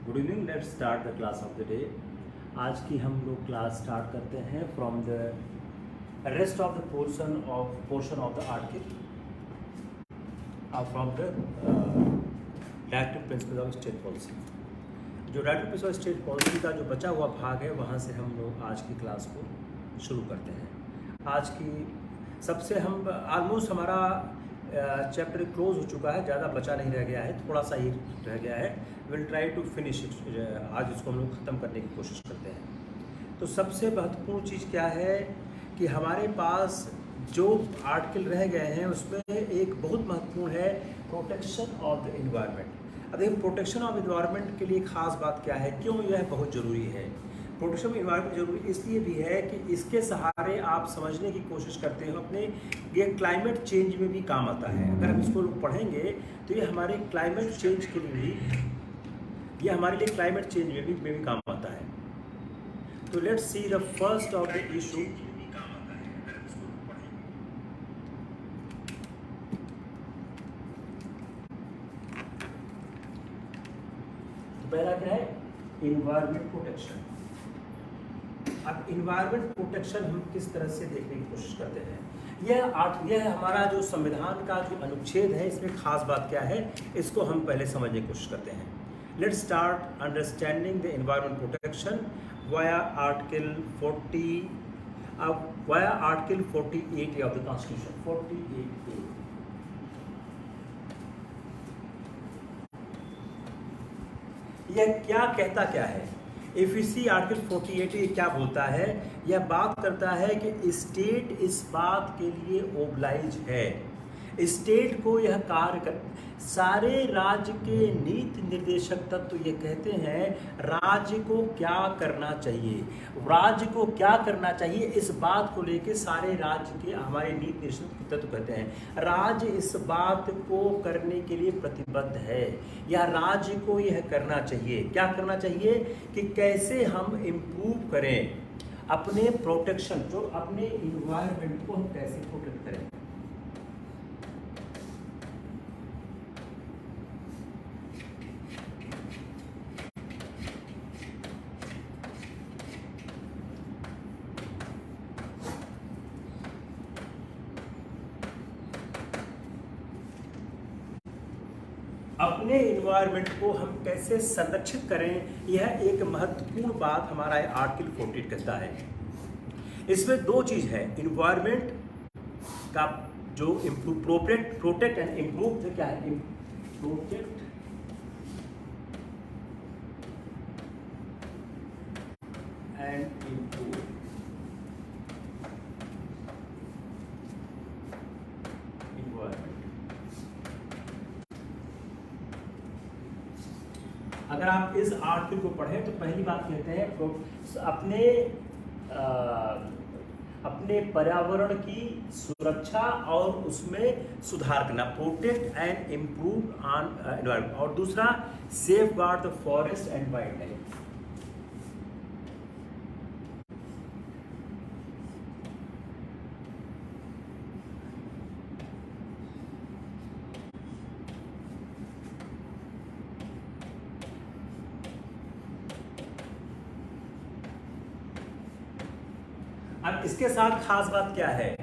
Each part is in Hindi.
Good evening, let's start the class of the day. आज की हम लोग क्लास स्टार्ट करते हैं from the rest of the portion of the article from the directive principle of state policy. जो directive principle of state policy का जो बचा हुआ भाग है वहाँ से हम लोग आज की क्लास को शुरू करते हैं। आज की सबसे हम ऑलमोस्ट हमारा चैप्टर क्लोज हो चुका है, ज़्यादा बचा नहीं रह गया है, थोड़ा सा ही रह गया है। Will try to finish it. आज इसको हम लोग ख़त्म करने की कोशिश करते हैं। तो सबसे महत्वपूर्ण चीज़ क्या है कि हमारे पास जो आर्टिकल रह गए हैं उसमें एक बहुत महत्वपूर्ण है प्रोटेक्शन ऑफ द इन्वायरमेंट। अब देखिए, प्रोटेक्शन ऑफ इन्वायरमेंट के लिए ख़ास बात क्या है, क्यों यह बहुत ज़रूरी है। प्रोटेक्शन ऑफ इन्वायरमेंट जरूरी इसलिए भी है कि इसके सहारे आप समझने की कोशिश करते हो अपने, ये क्लाइमेट चेंज में भी काम आता है। अगर हम इसको लोग पढ़ेंगे तो ये हमारे क्लाइमेट चेंज के लिए भी, ये हमारे लिए क्लाइमेट चेंज में भी काम आता है। तो let's see the first of the issue. तो पहला क्या है, इन्वायरमेंट प्रोटेक्शन। अब इन्वायरमेंट प्रोटेक्शन हम किस तरह से देखने की कोशिश करते हैं, यह हमारा जो संविधान का जो अनुच्छेद है, इसमें खास बात क्या है इसको हम पहले समझने की कोशिश करते हैं। Let's start understanding the environment protection via article 40, via article 48 of the constitution. 48A यह क्या कहता क्या है। इफ यू सी आर्टिकल 48 ये क्या बोलता है, यह बात करता है कि स्टेट इस बात के लिए ओब्लाइज है, स्टेट को यह कार्य कर, सारे राज्य के नीति निर्देशक तत्व ये कहते हैं राज्य को क्या करना चाहिए, राज्य को क्या करना चाहिए, इस बात को लेके सारे राज्य के हमारे नीति निर्देशक तत्व कहते हैं राज्य इस बात को करने के लिए प्रतिबद्ध है, या राज्य को यह करना चाहिए। क्या करना चाहिए कि कैसे हम इम्प्रूव करें अपने प्रोटेक्शन, जो अपने इन्वायरमेंट को हम कैसे प्रोटेक्ट करें। अपने इन्वायरमेंट को हम कैसे संरक्षित करें, यह एक महत्वपूर्ण बात हमारा आर्टिकल 48 कहता है। इसमें दो चीज है, इन्वायरमेंट का जो प्रोटेक्ट एंड इम्प्रूव, क्या है, प्रोटेक्ट एंड इम्प्रूव। अगर आप इस आर्टिकल को पढ़ें तो पहली बात कहते हैं अपने पर्यावरण की सुरक्षा और उसमें सुधार करना, protect and improve on environment, और दूसरा safe guard the forest and wild life. अब इसके साथ खास बात क्या है,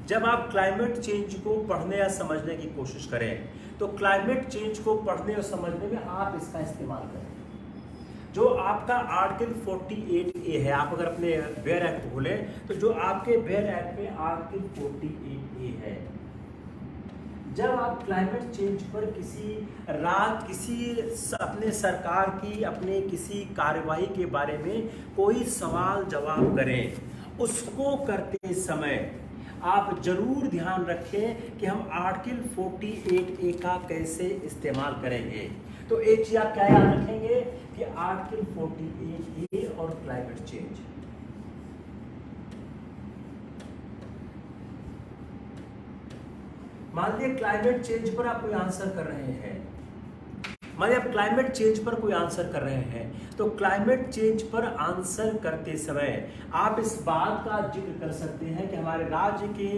जब आप क्लाइमेट चेंज को पढ़ने या समझने की कोशिश करें तो क्लाइमेट चेंज को पढ़ने और समझने में आप इसका इस्तेमाल करें। जो आपका आर्टिकल 48A है, आप अगर अपने वेयर एक्ट खोलें तो जो आपके वेयर एक्ट में आर्टिकल 48A है, जब आप क्लाइमेट चेंज पर किसी अपने सरकार की अपने किसी कार्यवाही के बारे में कोई सवाल जवाब करें, उसको करते समय आप जरूर ध्यान रखें कि हम आर्टिकल 48A का कैसे इस्तेमाल करेंगे। तो एक चीज आप क्या याद रखेंगे कि आर्टिकल 48A और क्लाइमेट चेंज, मान लीजिए क्लाइमेट चेंज पर आप कोई आंसर कर रहे हैं, मानिए आप क्लाइमेट चेंज पर कोई आंसर कर रहे हैं, तो क्लाइमेट चेंज पर आंसर करते समय आप इस बात का जिक्र कर सकते हैं कि हमारे राज्य के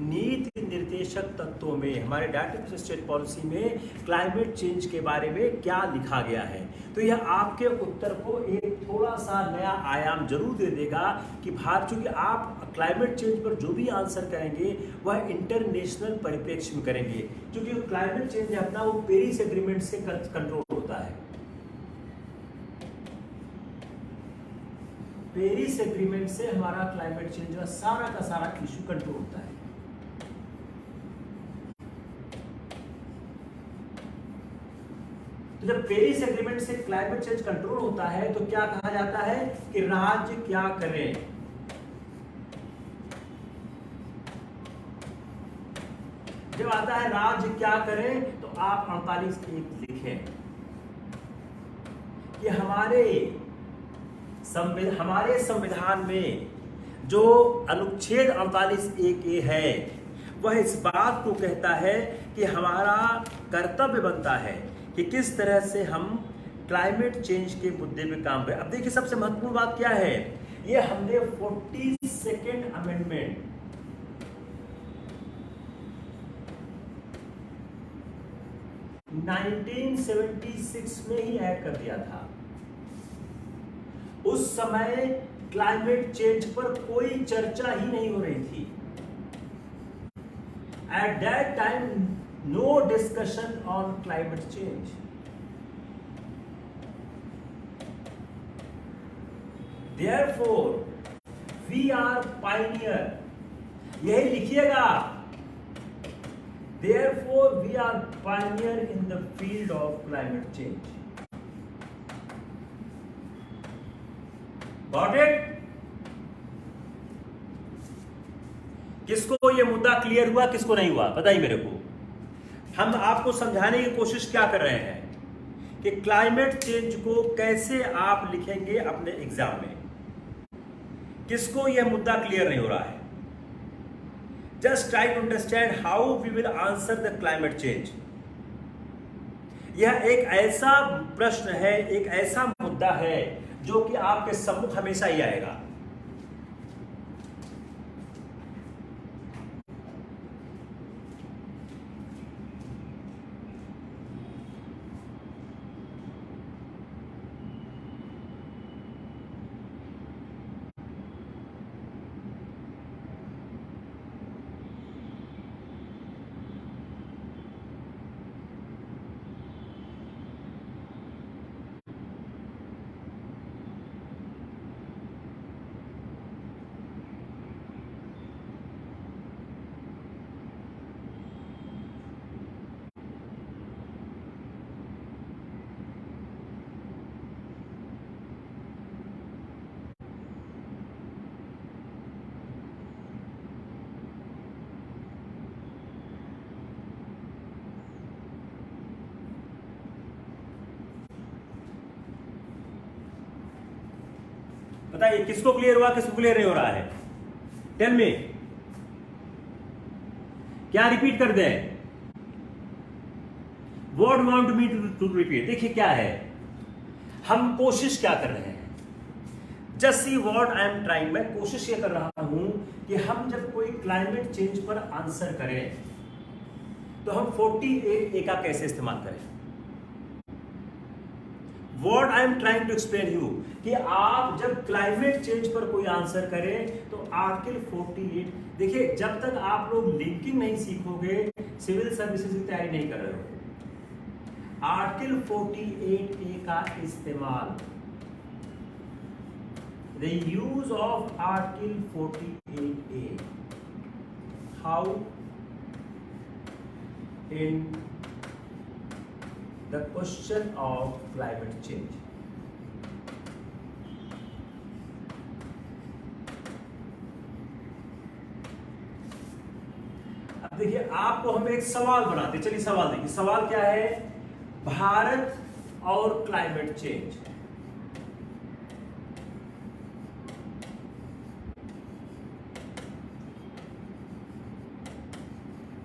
नीति निर्देशक तत्वों में, हमारे डायरेक्टिव स्टेट पॉलिसी में क्लाइमेट चेंज के बारे में क्या लिखा गया है। तो यह आपके उत्तर को एक थोड़ा सा नया आयाम जरूर दे देगा कि भारत, चूंकि आप क्लाइमेट चेंज पर जो भी आंसर करेंगे वह इंटरनेशनल परिप्रेक्ष्य में करेंगे, क्योंकि क्लाइमेट चेंज है अपना वो पेरिस एग्रीमेंट से कंट्रोल होता है। पेरिस एग्रीमेंट से हमारा क्लाइमेट चेंज का सारा इश्यू कंट्रोल होता है। तो जब पेरिस एग्रीमेंट से क्लाइमेट चेंज कंट्रोल होता है तो क्या कहा जाता है कि राज्य क्या करें। जब आता है राज्य क्या करें तो आप 48(1) लिखें कि हमारे संविधान में जो अनुच्छेद 48(1) है वह इस बात को कहता है कि हमारा कर्तव्य बनता है कि किस तरह से हम क्लाइमेट चेंज के मुद्दे पे काम करें। अब देखिए सबसे महत्वपूर्ण बात क्या है, ये हमने 42nd अमेंडमेंट 1976 में ही ऐड कर दिया था। उस समय क्लाइमेट चेंज पर कोई चर्चा ही नहीं हो रही थी। At that time no discussion on climate change. Therefore, we are pioneer. यही लिखिएगा। Therefore, we are pioneer in the field of climate change. Got it? किसको ये मुद्दा क्लियर हुआ, किसको नहीं हुआ, बताइए मेरे को। हम आपको समझाने की कोशिश क्या कर रहे हैं कि क्लाइमेट चेंज को कैसे आप लिखेंगे अपने एग्जाम में। किसको यह मुद्दा क्लियर नहीं हो रहा है? Just try to understand how we will answer the climate change. यह एक ऐसा प्रश्न है, एक ऐसा मुद्दा है जो कि आपके सम्मुख हमेशा ही आएगा। बताइए किसको क्लियर हुआ, किसको क्लियर नहीं हो रहा है? Tell me. क्या रिपीट कर दें? What want me to repeat? देखिए क्या है, हम कोशिश क्या कर रहे हैं। Just see what I am trying. मैं कोशिश ये कर रहा हूं कि हम जब कोई क्लाइमेट चेंज पर आंसर करें तो हम 48(a) का कैसे इस्तेमाल करें। What I am trying to explain you कि आप जब क्लाइमेट चेंज पर कोई आंसर करें तो आर्टिकल 48, देखिए जब तक आप लोग लिंकिंग नहीं सीखोगे सिविल सर्विसेज की तैयारी नहीं कर रहे हो। आर्टिकल 48(a) का इस्तेमाल, the use of article 48(a) how in the question of climate change। अब देखिए आपको हम एक सवाल बनाते, चलिए सवाल देखिए। सवाल क्या है? भारत और climate change.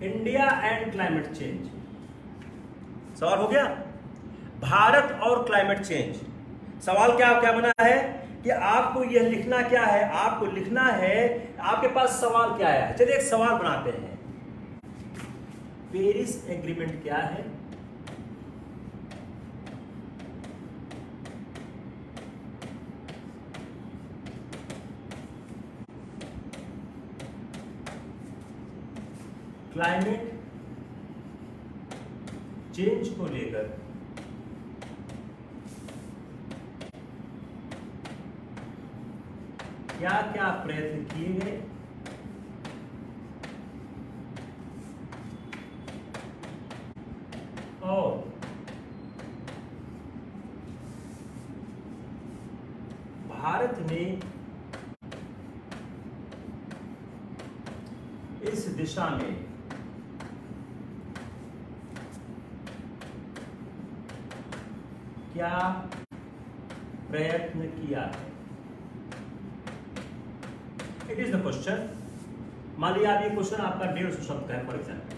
India and climate change. सवाल हो गया। भारत और क्लाइमेट चेंज। सवाल क्या क्या बना है कि आपको यह लिखना क्या है, आपको लिखना है, आपके पास सवाल क्या है। चलिए एक सवाल बनाते हैं, पेरिस एग्रीमेंट क्या है, क्लाइमेट चेंज को लेकर क्या क्या प्रयत्न किए गए, और भारत ने इस दिशा में क्या प्रयत्न किया है। It is the question. मान लिया आप ये क्वेश्चन आपका 150 शब्द का है for example.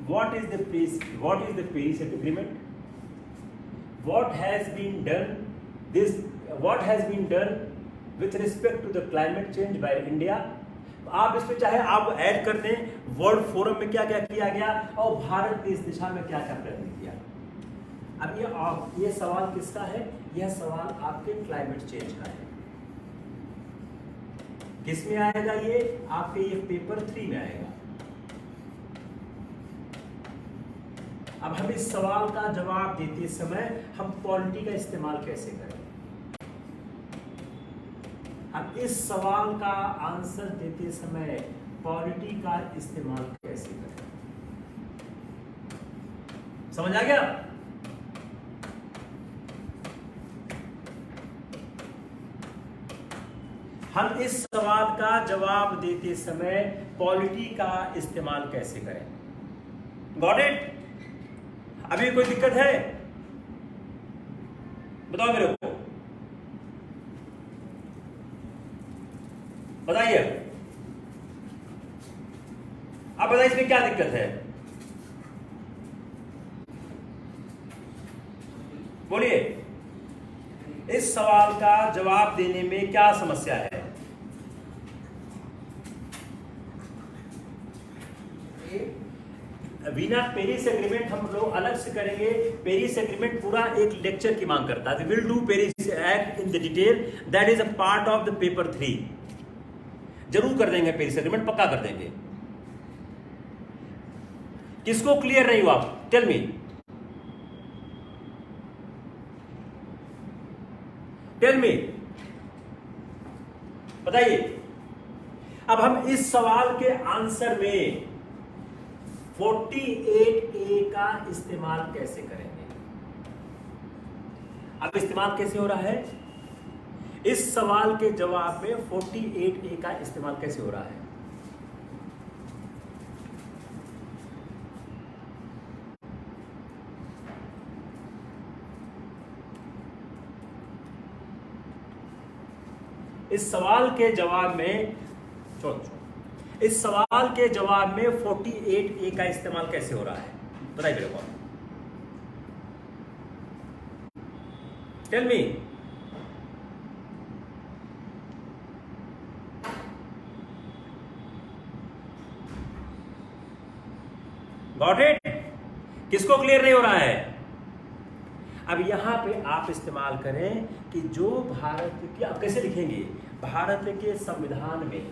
What is the Paris Agreement? What has been done with respect to the climate change by India? आप इसमें चाहे आप ऐड कर दें वर्ल्ड फोरम में क्या क्या किया गया और भारत ने इस दिशा में क्या क्या प्रयत्न किया। अब ये सवाल किसका है? यह सवाल आपके क्लाइमेट चेंज का है। किस में आएगा ये? आपके ये पेपर 3 में आएगा। अब हम इस सवाल का जवाब देते समय हम पॉलिटी का इस्तेमाल कैसे करें? अब इस सवाल का आंसर देते समय पॉलिटी का इस्तेमाल कैसे करें? समझ आ गया? हम इस सवाल का जवाब देते समय पॉलिटी का इस्तेमाल कैसे करें? Got it? अभी कोई दिक्कत है? बताओ मेरे को, बताइए। आप बताइए इसमें क्या दिक्कत है, बोलिए। इस सवाल का जवाब देने में क्या समस्या है? बिना पेरिस एग्रीमेंट हम लोग अलग से करेंगे। पेरिस एग्रीमेंट पूरा एक लेक्चर की मांग करता है। Will do Paris act in the detail, that is a part of the paper 3। जरूर कर देंगे पेरिस एग्रीमेंट, पक्का कर देंगे। किसको क्लियर नहीं हुआ? टेल मी, टेल मी, बताइए। अब हम इस सवाल के आंसर में 48A का इस्तेमाल कैसे करेंगे? अब इस्तेमाल कैसे हो रहा है? इस सवाल के जवाब में 48A का इस्तेमाल कैसे हो रहा है? इस सवाल के जवाब में इस सवाल के जवाब में 48A का इस्तेमाल कैसे हो रहा है? बताइए मेरे को, टेल मी। Got it? किसको क्लियर नहीं हो रहा है? अब यहां पे आप इस्तेमाल करें कि जो भारत की, आप कैसे लिखेंगे? भारत के संविधान में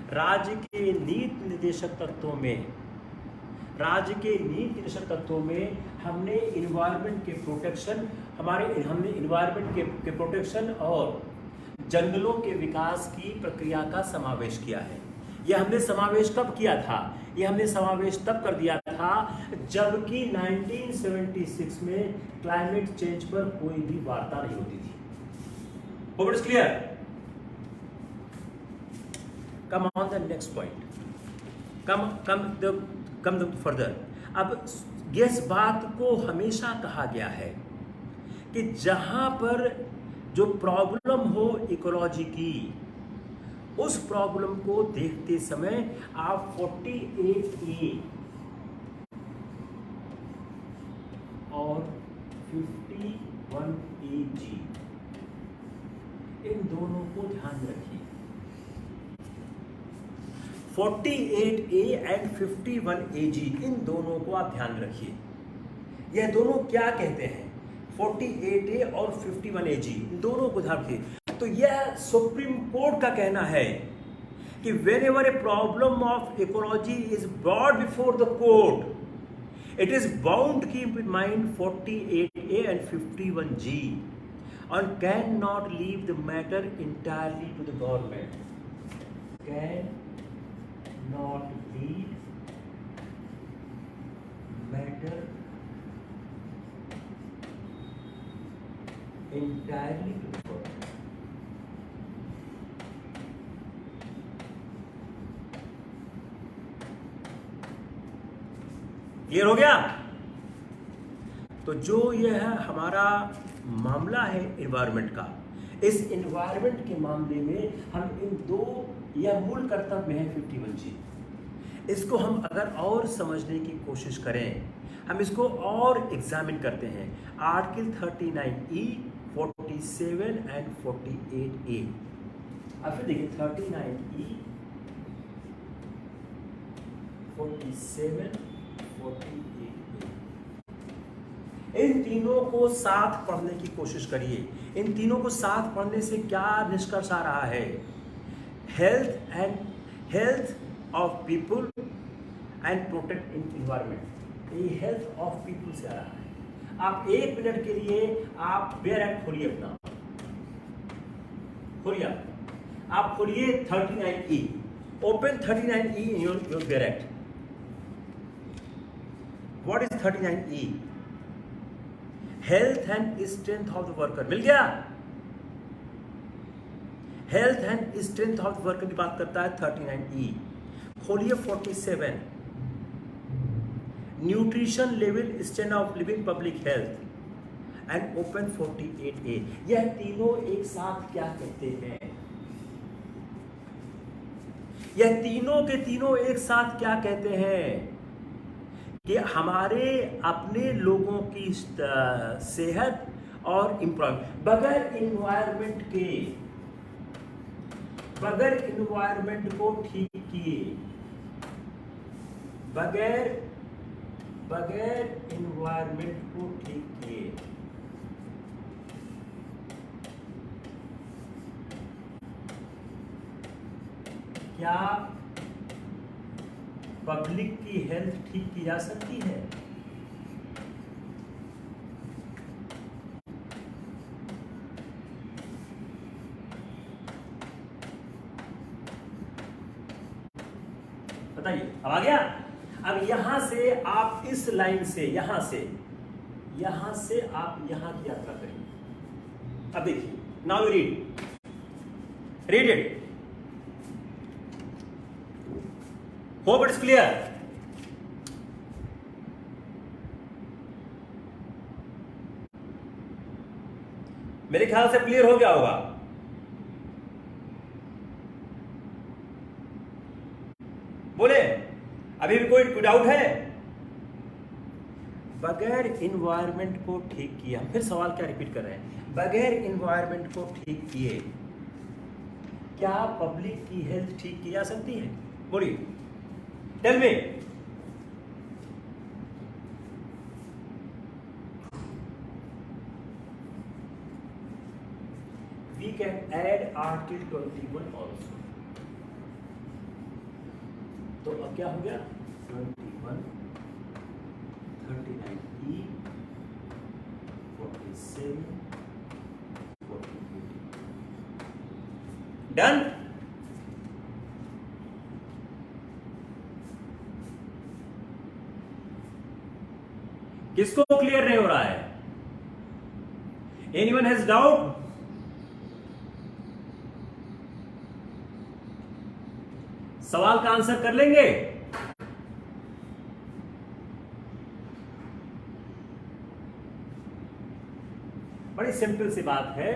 राज्य के नीति निर्देशक तत्वों में हमने इन्वायरमेंट के प्रोटेक्शन, हमने इन्वायरमेंट के प्रोटेक्शन और जंगलों के विकास की प्रक्रिया का समावेश किया है। यह हमने समावेश कब किया था? यह हमने समावेश तब कर दिया था जबकि 1976 में क्लाइमेट चेंज पर कोई भी वार्ता नहीं होती थी। Hope it's clear? Come on the next point. Come further. अब इस बात को हमेशा कहा गया है कि जहां पर जो प्रॉब्लम हो इकोलॉजी की, उस प्रॉब्लम को देखते समय आप 48A और 51AG इन दोनों को ध्यान में रखिए। 48A एंड 51AG इन दोनों को आप ध्यान में रखिए। यह दोनों क्या कहते हैं? 48A और 51AG इन दोनों को ध्यान रखिए। तो यह सुप्रीम कोर्ट का कहना है कि whenever a problem of ecology is brought before the court, it is bound to keep in mind 48A and 51G and cannot leave the matter entirely to the government. Cannot leave matter entirely to the government. Clear हो गया? तो जो यह हमारा मामला है एनवायरनमेंट का, इस एनवायरनमेंट के मामले में हम इन दो, यह मूल कर्तव्य है 51G, इसको हम अगर और समझने की कोशिश करें, हम इसको और एग्जामिन करते हैं। Article 39E, 47 and 48A। अब फिर देखिए 39E, 47, 48A, इन तीनों को साथ पढ़ने की कोशिश करिए। इन तीनों को साथ पढ़ने से क्या निष्कर्ष आ रहा है? Health of people and protect environment. ये हेल्थ ऑफ पीपुल से आ रहा है। आप 1 मिनट के लिए आप बेयर एक्ट खोलिए, अपना खोलिए, आप खोलिए 39E, open 39E in your bare act. What is 39E? Health and strength of the worker. मिल गया? Health and strength of the worker की बात करता है 39E। खोलिए 47, nutrition level stand of living public health and open 48A। यह तीनों एक साथ क्या कहते हैं? यह तीनों के तीनों एक साथ क्या कहते हैं कि हमारे अपने लोगों की सेहत और इम्प्रूवमेंट, बगैर इन्वायरमेंट को ठीक किए, बगैर इन्वायरमेंट को ठीक किए क्या पब्लिक की हेल्थ ठीक की जा सकती है? बताइए, अब आ गया? अब यहां से आप इस लाइन से यहां से आप यहां की यात्रा करेंगे। अब देखिए, now you read it. Hope it's clear. मेरे ख्याल से क्लियर हो गया होगा। बोले, अभी भी कोई डाउट है? बगैर इन्वायरमेंट को ठीक किया, फिर सवाल क्या रिपीट कर रहे हैं? बगैर इन्वायरमेंट को ठीक किए क्या पब्लिक की हेल्थ ठीक की जा सकती है? बोलिए, tell me. We can add Article 21 also. तो अब क्या हो गया? 21, 39E, 47, 48। डन? किसको क्लियर नहीं हो रहा है? Anyone has doubt? सवाल का आंसर कर लेंगे? बड़ी सिंपल सी बात है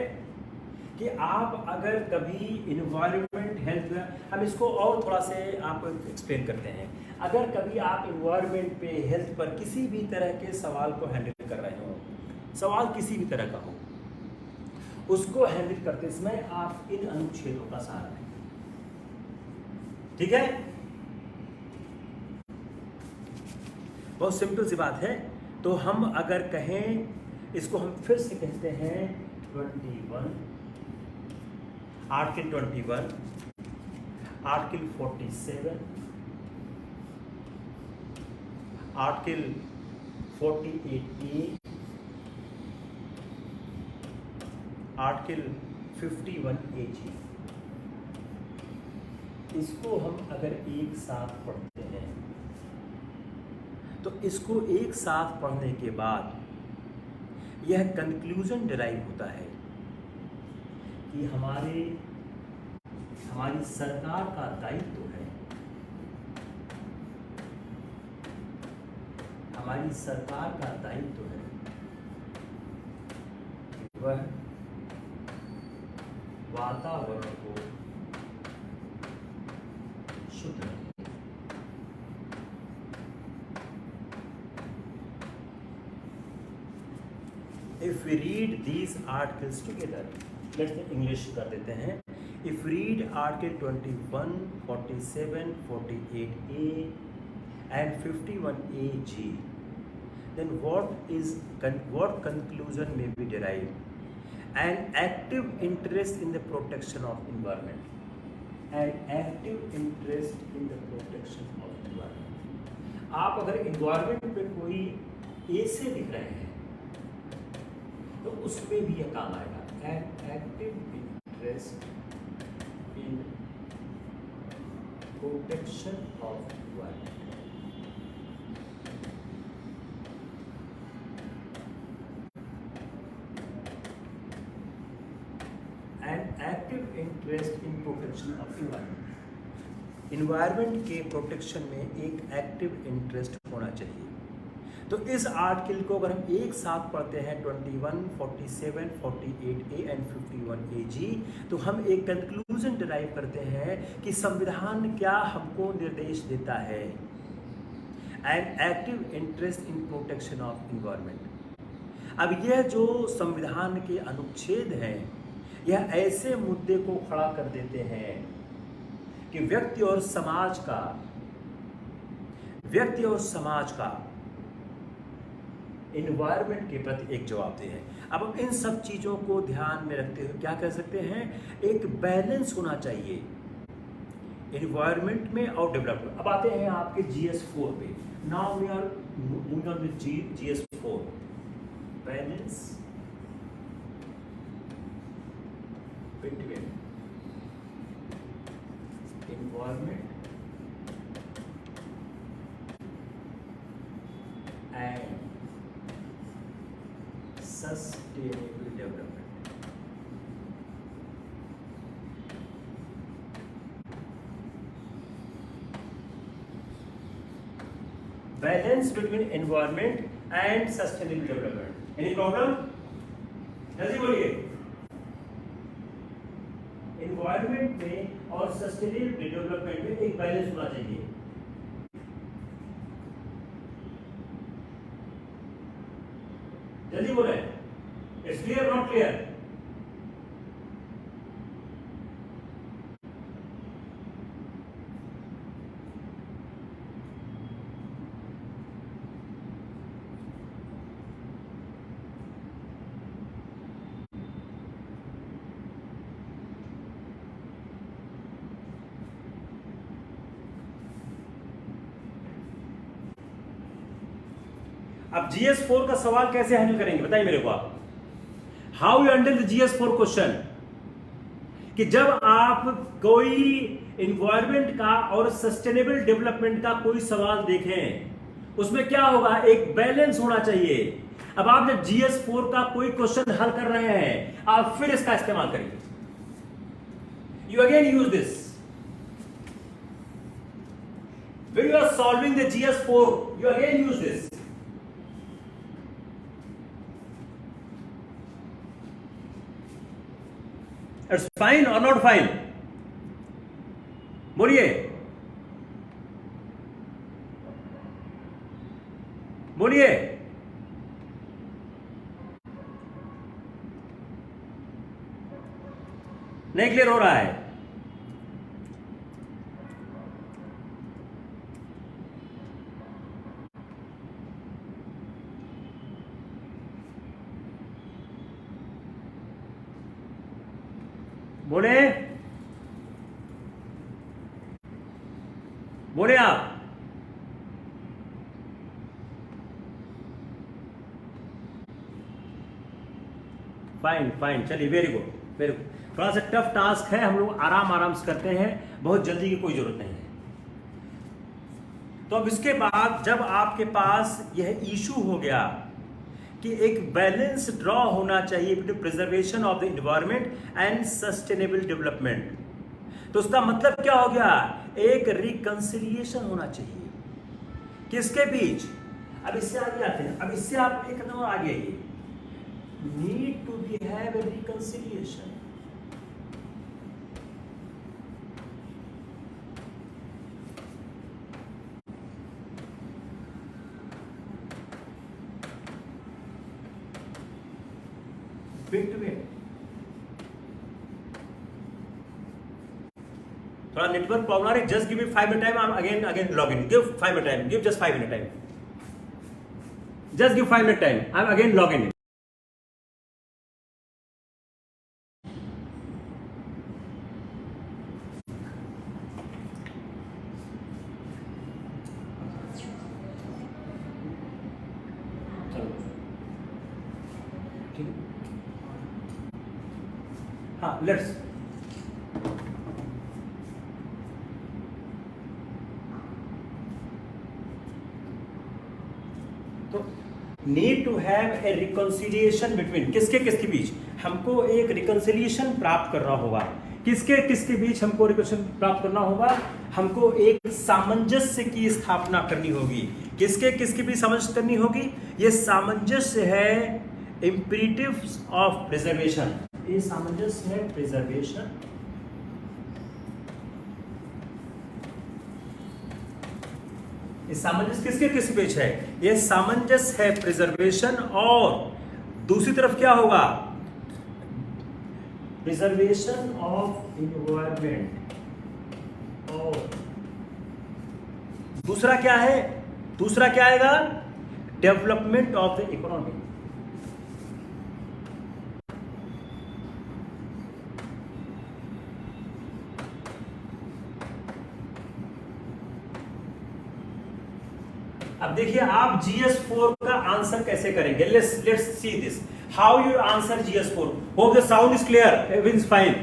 कि आप अगर कभी इन्वायरमेंट हेल्थ, हम इसको और थोड़ा से आप एक्सप्लेन करते हैं। अगर कभी आप इन्वायरमेंट पे हेल्थ पर किसी भी तरह के सवाल को हैंडल कर रहे हो, सवाल किसी भी तरह का हो, उसको हैंडल करते समय आप इन अनुच्छेदों का सहारा लें। ठीक है, बहुत सिंपल सी बात है। तो हम अगर कहें, इसको हम फिर से कहते हैं 21, article 21, article 47, article 48A, article 51AG। इसको हम अगर एक साथ पढ़ते हैं तो इसको एक साथ पढ़ने के बाद यह कंक्लूजन डिराइव होता है कि हमारी सरकार का दायित्व है, हमारी सरकार का दायित्व है कि वह वातावरण को शुद्ध रखे। If we read these articles together, let's English कर देते हैं। If we read Article 21, 47, 48A and 51AG, then what conclusion may be derived? An active interest in the protection of environment. An active interest in the protection of environment. आप अगर environment पे कोई A से लिख रहे हैं तो उसमें भी यह काम आएगा। An active interest in protection of environment. An active interest in protection of environment. Environment के प्रोटेक्शन में एक एक्टिव इंटरेस्ट होना चाहिए। तो इस आर्टिकल को अगर हम एक साथ पढ़ते हैं 21, 47, 48A एंड 51AG, तो हम एक कंक्लूजन डिराइव करते हैं कि संविधान क्या हमको निर्देश देता है। An active interest in protection of environment. अब यह जो संविधान के अनुच्छेद हैं, यह ऐसे मुद्दे को खड़ा कर देते हैं कि व्यक्ति और समाज का इन्वायरमेंट के प्रति एक जवाबदेही है। अब हम इन सब चीज़ों को ध्यान में रखते हुए क्या कह सकते हैं, एक बैलेंस होना चाहिए इन्वायरमेंट में और डेवलपमेंट। अब आते हैं आपके GS4 पे। Now we are moving on with GS4, balance between environment and sustainable development. Balance between environment and sustainable development. Any problem? जल्दी बोलिए। इन्वायरमेंट में और सस्टेनेबल डेवलपमेंट में एक बैलेंस होना चाहिए। जल्दी बोले, इट्स क्लियर नॉट क्लियर? अब GS4 का सवाल कैसे हैंडल करेंगे बताइए मेरे को आप। How you handle the GS4 question, कि जब आप कोई इन्वायरमेंट का और सस्टेनेबल डेवलपमेंट का कोई सवाल देखें, उसमें क्या होगा, एक बैलेंस होना चाहिए। अब आप जब GS4 का कोई क्वेश्चन हल कर रहे हैं, आप फिर इसका इस्तेमाल करिए। You again use this when you are solving the GS4, you again use this. It's fine और नॉट फाइन? बोलिए, बोलिए। नहीं क्लियर हो रहा है? बोले, बोले आप। फाइन फाइन, चलिए, वेरी गुड वेरी गुड। थोड़ा सा टफ टास्क है, हम लोग आराम आराम से करते हैं, बहुत जल्दी की कोई जरूरत नहीं है। तो अब इसके बाद जब आपके पास यह इशू हो गया कि एक बैलेंस ड्रॉ होना चाहिए between preservation of the environment and sustainable development, तो उसका मतलब क्या हो गया? एक रिकंसिलिएशन होना चाहिए किसके बीच? अब इससे आगे आते हैं, अब इससे आप एक नंबर आगे आइए। Need to be have a reconciliation. Between, थोड़ा नेटवर्क प्रॉब्लम आ रही है, just give me 5 minute time, I am again log in, give 5 minute time, give just 5 minute time, just give 5 minute time, I am again log in. हाँ, लेट्स तो need to have a reconciliation between, किसके किसके बीच? हमको एक रिकंसिलिएशन प्राप्त करना होगा। किसके किसके बीच हमको रिकंसिलिएशन प्राप्त करना होगा? हमको एक सामंजस्य की स्थापना करनी होगी। किसके किसके बीच सामंजस्य करनी होगी? ये सामंजस्य है इम्पेरेटिव्स ऑफ प्रिजर्वेशन, ये सामंजस्य है प्रिजर्वेशन ये सामंजस्य किसके किस बीच है? ये सामंजस्य है प्रिजर्वेशन, और दूसरी तरफ क्या होगा? प्रिजर्वेशन ऑफ एनवायरनमेंट, और दूसरा क्या है? दूसरा क्या आएगा? Development of the economy. अब देखिए आप GS4 का आंसर कैसे करेंगे? Let's see this, how you answer GS4। Hope the sound is clear, everything is fine.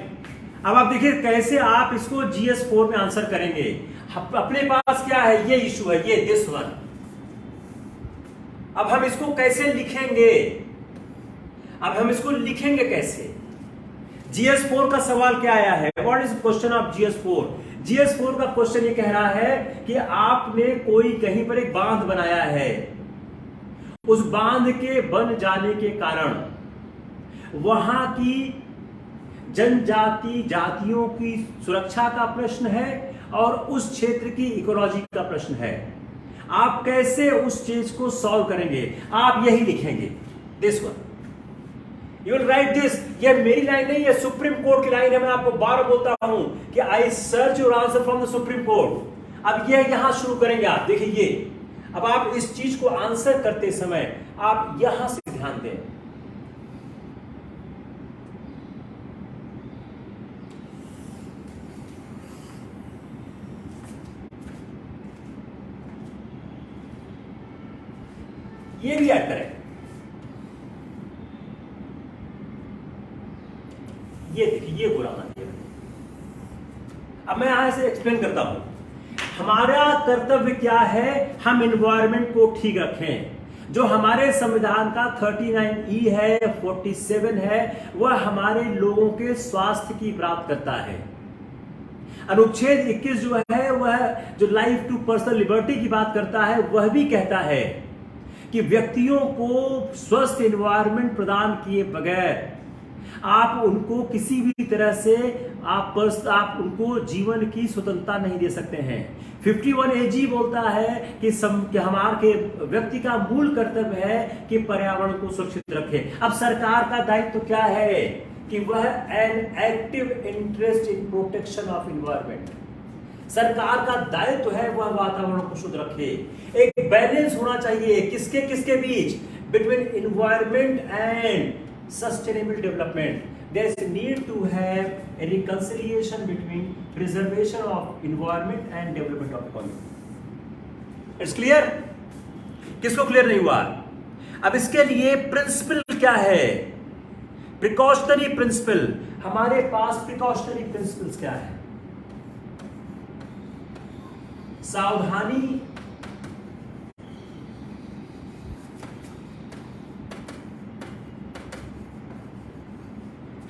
अब आप देखिए कैसे आप इसको GS4 में आंसर करेंगे। अपने पास क्या है? ये इशू है, ये दिस वन। अब हम इसको कैसे लिखेंगे? अब हम इसको लिखेंगे कैसे? GS4 का सवाल क्या आया है? What is question of GS4? GS4 का क्वेश्चन ये कह रहा है कि आपने कोई कहीं पर एक बांध बनाया है, उस बांध के बन जाने के कारण वहां की जनजाति जातियों की सुरक्षा का प्रश्न है और उस क्षेत्र की इकोलॉजी का प्रश्न है। आप कैसे उस चीज को सॉल्व करेंगे? आप यही लिखेंगे, this one you will write this. ये मेरी लाइन नहीं है, सुप्रीम कोर्ट की लाइन है। मैं आपको बार बोलता हूं कि I search your answer from the supreme court. अब ये यहां शुरू करेंगे आप, देखिए ये। अब आप इस चीज को आंसर करते समय आप यहां से ध्यान दें। ये भी ऐड करें। ये देखिए, ये बुरा मान दिया। अब मैं यहां से एक्सप्लेन करता हूं। हमारा कर्तव्य क्या है? हम एनवायरनमेंट को ठीक रखें। जो हमारे संविधान का 39E है, 47 है, वह हमारे लोगों के स्वास्थ्य की बात करता है। अनुच्छेद 21 जो है, वह जो लाइफ टू पर्सनल लिबर्टी की बात करता है, वह भी कहता है कि व्यक्तियों को स्वस्थ एनवायरनमेंट प्रदान किए बगैर आप उनको किसी भी तरह से आप उनको जीवन की स्वतंत्रता नहीं दे सकते हैं। 51 AG बोलता है कि हमारे व्यक्ति का मूल कर्तव्य है कि पर्यावरण को सुरक्षित रखे। अब सरकार का दायित्व क्या है कि वह an active interest in protection of environment. सरकार का दायित्व है वह वातावरण को शुद्ध रखे। एक बैलेंस होना चाहिए किसके किसके बीच, between environment and sustainable development. There is a need to have a reconciliation between preservation of environment and development of economy. It's clear? किसको क्लियर नहीं हुआ? अब इसके लिए प्रिंसिपल क्या है? Precautionary principle. हमारे पास प्रिकॉशनरी प्रिंसिपल्स क्या है? सावधानी,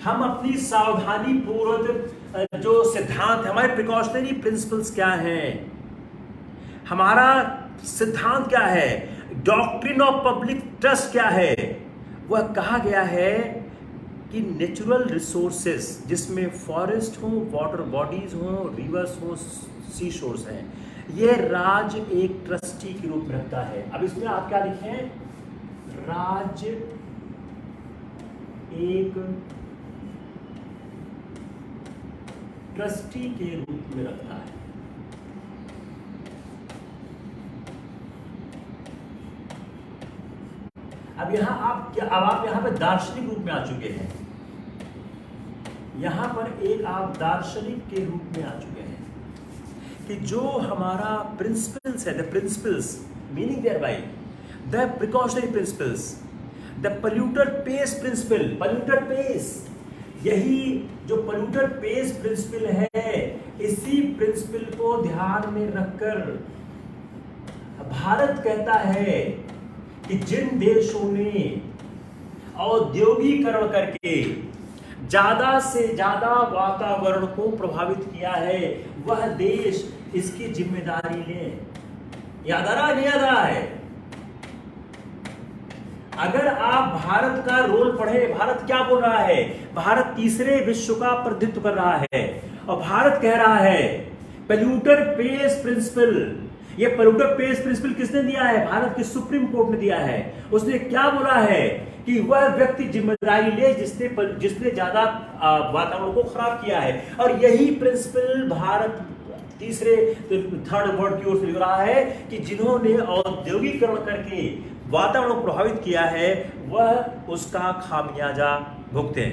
हम अपनी सावधानी पूर्वक जो सिद्धांत, हमारे प्रिकॉशनरी प्रिंसिपल्स क्या हैं, हमारा सिद्धांत क्या है, डॉक्ट्रिन ऑफ पब्लिक ट्रस्ट क्या है। वह कहा गया है कि नेचुरल रिसोर्सेज जिसमें फॉरेस्ट हो, वाटर बॉडीज हो, रिवर्स हो, सी शोर्स हैं, ये राज्य एक ट्रस्टी के रूप में रखता है। अब इसमें आप क्या लिखें, राज्य एक ट्रस्टी के रूप में रखता है। अब आप यहां पर दार्शनिक रूप में आ चुके हैं। यहां पर आप दार्शनिक के रूप में आ चुके हैं कि जो हमारा प्रिंसिपल्स है, the principles meaning thereby the precautionary principles, the polluter pays principle, polluter pays, यही जो पोल्यूटर पेस प्रिंसिपल है, इसी प्रिंसिपल को ध्यान में रखकर भारत कहता है कि जिन देशों ने औद्योगिकरण करके ज्यादा से ज्यादा वातावरण को प्रभावित किया है, वह देश इसकी जिम्मेदारी ले। याद आ रहा नहीं याद आ रहा है? अगर आप भारत का रोल पढ़े, भारत क्या बोल रहा है, भारत तीसरे विश्व का प्रतिनिधित्व कर रहा है और भारत कह रहा है पोल्यूटर पेस प्रिंसिपल। ये पोल्यूटर पेस प्रिंसिपल किसने दिया है? भारत की सुप्रीम कोर्ट ने दिया है। उसने क्या बोला है कि वह व्यक्ति जिम्मेदारी ले जिसने ज्यादा वातावरण को खराब किया है। और यही प्रिंसिपल भारत थर्ड वर्ल्ड की ओर से लिख रहा है कि जिन्होंने औद्योगिकरण करके वातावरण को प्रभावित किया है, वह उसका खामियाजा भुगते।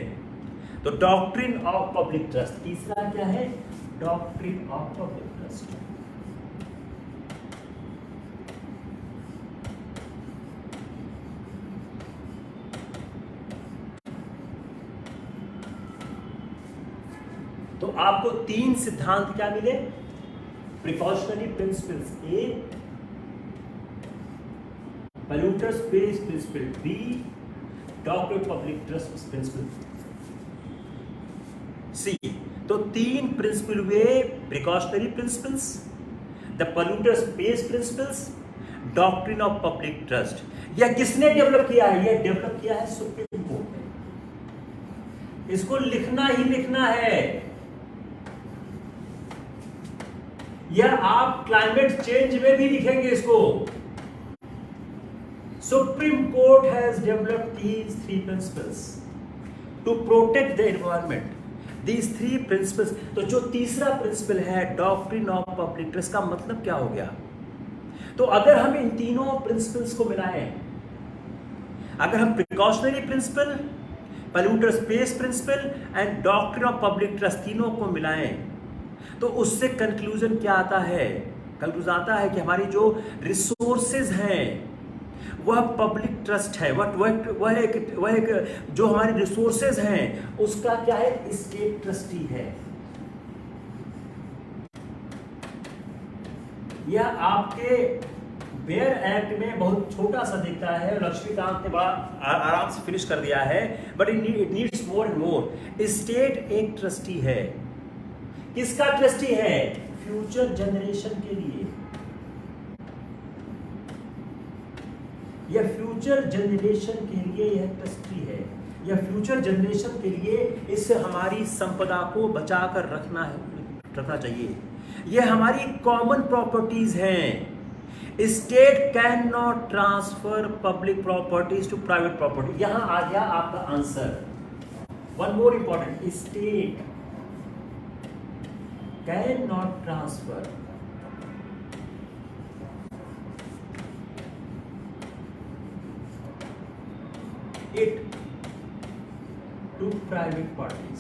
तो डॉक्ट्रिन ऑफ पब्लिक ट्रस्ट, तीसरा क्या है? Doctrine of public trust. तो आपको तीन सिद्धांत क्या मिले? Precautionary principles A, polluters pays principle B, doctrine of public trust principle C. तो तीन प्रिंसिपल हुए, precautionary principles, the polluters pays principles, doctrine of public trust. यह किसने डेवलप किया है? यह डेवलप किया है सुप्रीम कोर्ट ने। इसको लिखना ही लिखना है। यह आप क्लाइमेट चेंज में भी लिखेंगे इसको। Supreme Court has developed these three principles to protect the environment. These three principles. तो जो तीसरा प्रिंसिपल है डॉक्ट्रिन ऑफ पब्लिक ट्रस्ट, का मतलब क्या हो गया? तो अगर हम इन तीनों प्रिंसिपल्स को मिलाएं, अगर हम precautionary principle, polluters pays principle and doctrine of public trust तीनों को मिलाएं, तो उससे कंक्लूजन क्या आता है? कंक्लूजन आता है कि हमारी जो रिसोर्सेज हैं वह पब्लिक ट्रस्ट है। वह एक जो हमारे रिसोर्सेज हैं उसका क्या है? स्टेट ट्रस्टी है। यह आपके बेयर एक्ट में बहुत छोटा सा दिखता है, लक्ष्मीकांत ने बड़ा आराम से फिनिश कर दिया है, but it needs more and more. State एक ट्रस्टी है। किसका ट्रस्टी है? फ्यूचर जनरेशन के लिए। यह फ्यूचर जनरेशन के लिए यह ट्रस्टी है। या फ्यूचर जनरेशन के लिए इस हमारी संपदा को बचा कर रखना चाहिए। ये हमारी कॉमन प्रॉपर्टीज हैं। State cannot transfer public properties to private property. यहां आ गया आपका answer. One more important, state cannot transfer it to private parties.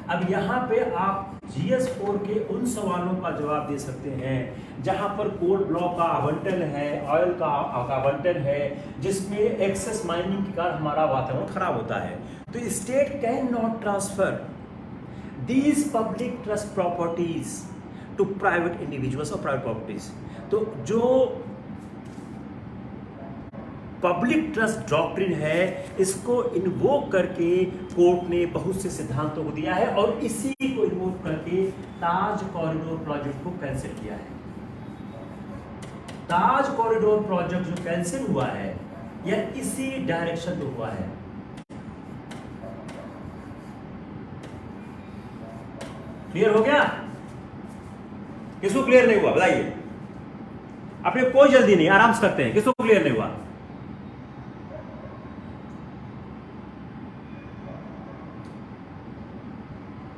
अब यहां पे आप GS4 के उन सवालों का जवाब दे सकते हैं जहां पर कोल ब्लॉक का आवंटन है, ऑयल का आवंटन है, जिसमें एक्सेस माइनिंग के कारण हमारा वातावरण खराब होता है। तो state cannot transfer these public trust properties to private individuals और प्राइवेट प्रॉपर्टीज। तो जो पब्लिक ट्रस्ट डॉक्ट्रिन है, इसको इन्वोक करके कोर्ट ने बहुत से सिद्धांतों को दिया है और इसी को इन्वोक करके ताज कॉरिडोर प्रोजेक्ट को कैंसिल किया है। ताज कॉरिडोर प्रोजेक्ट जो कैंसिल हुआ है यह इसी डायरेक्शन में हुआ है। क्लियर हो गया? किसको क्लियर नहीं हुआ बताइए? अपने कोई जल्दी नहीं, आराम से करते हैं। किसको क्लियर नहीं हुआ?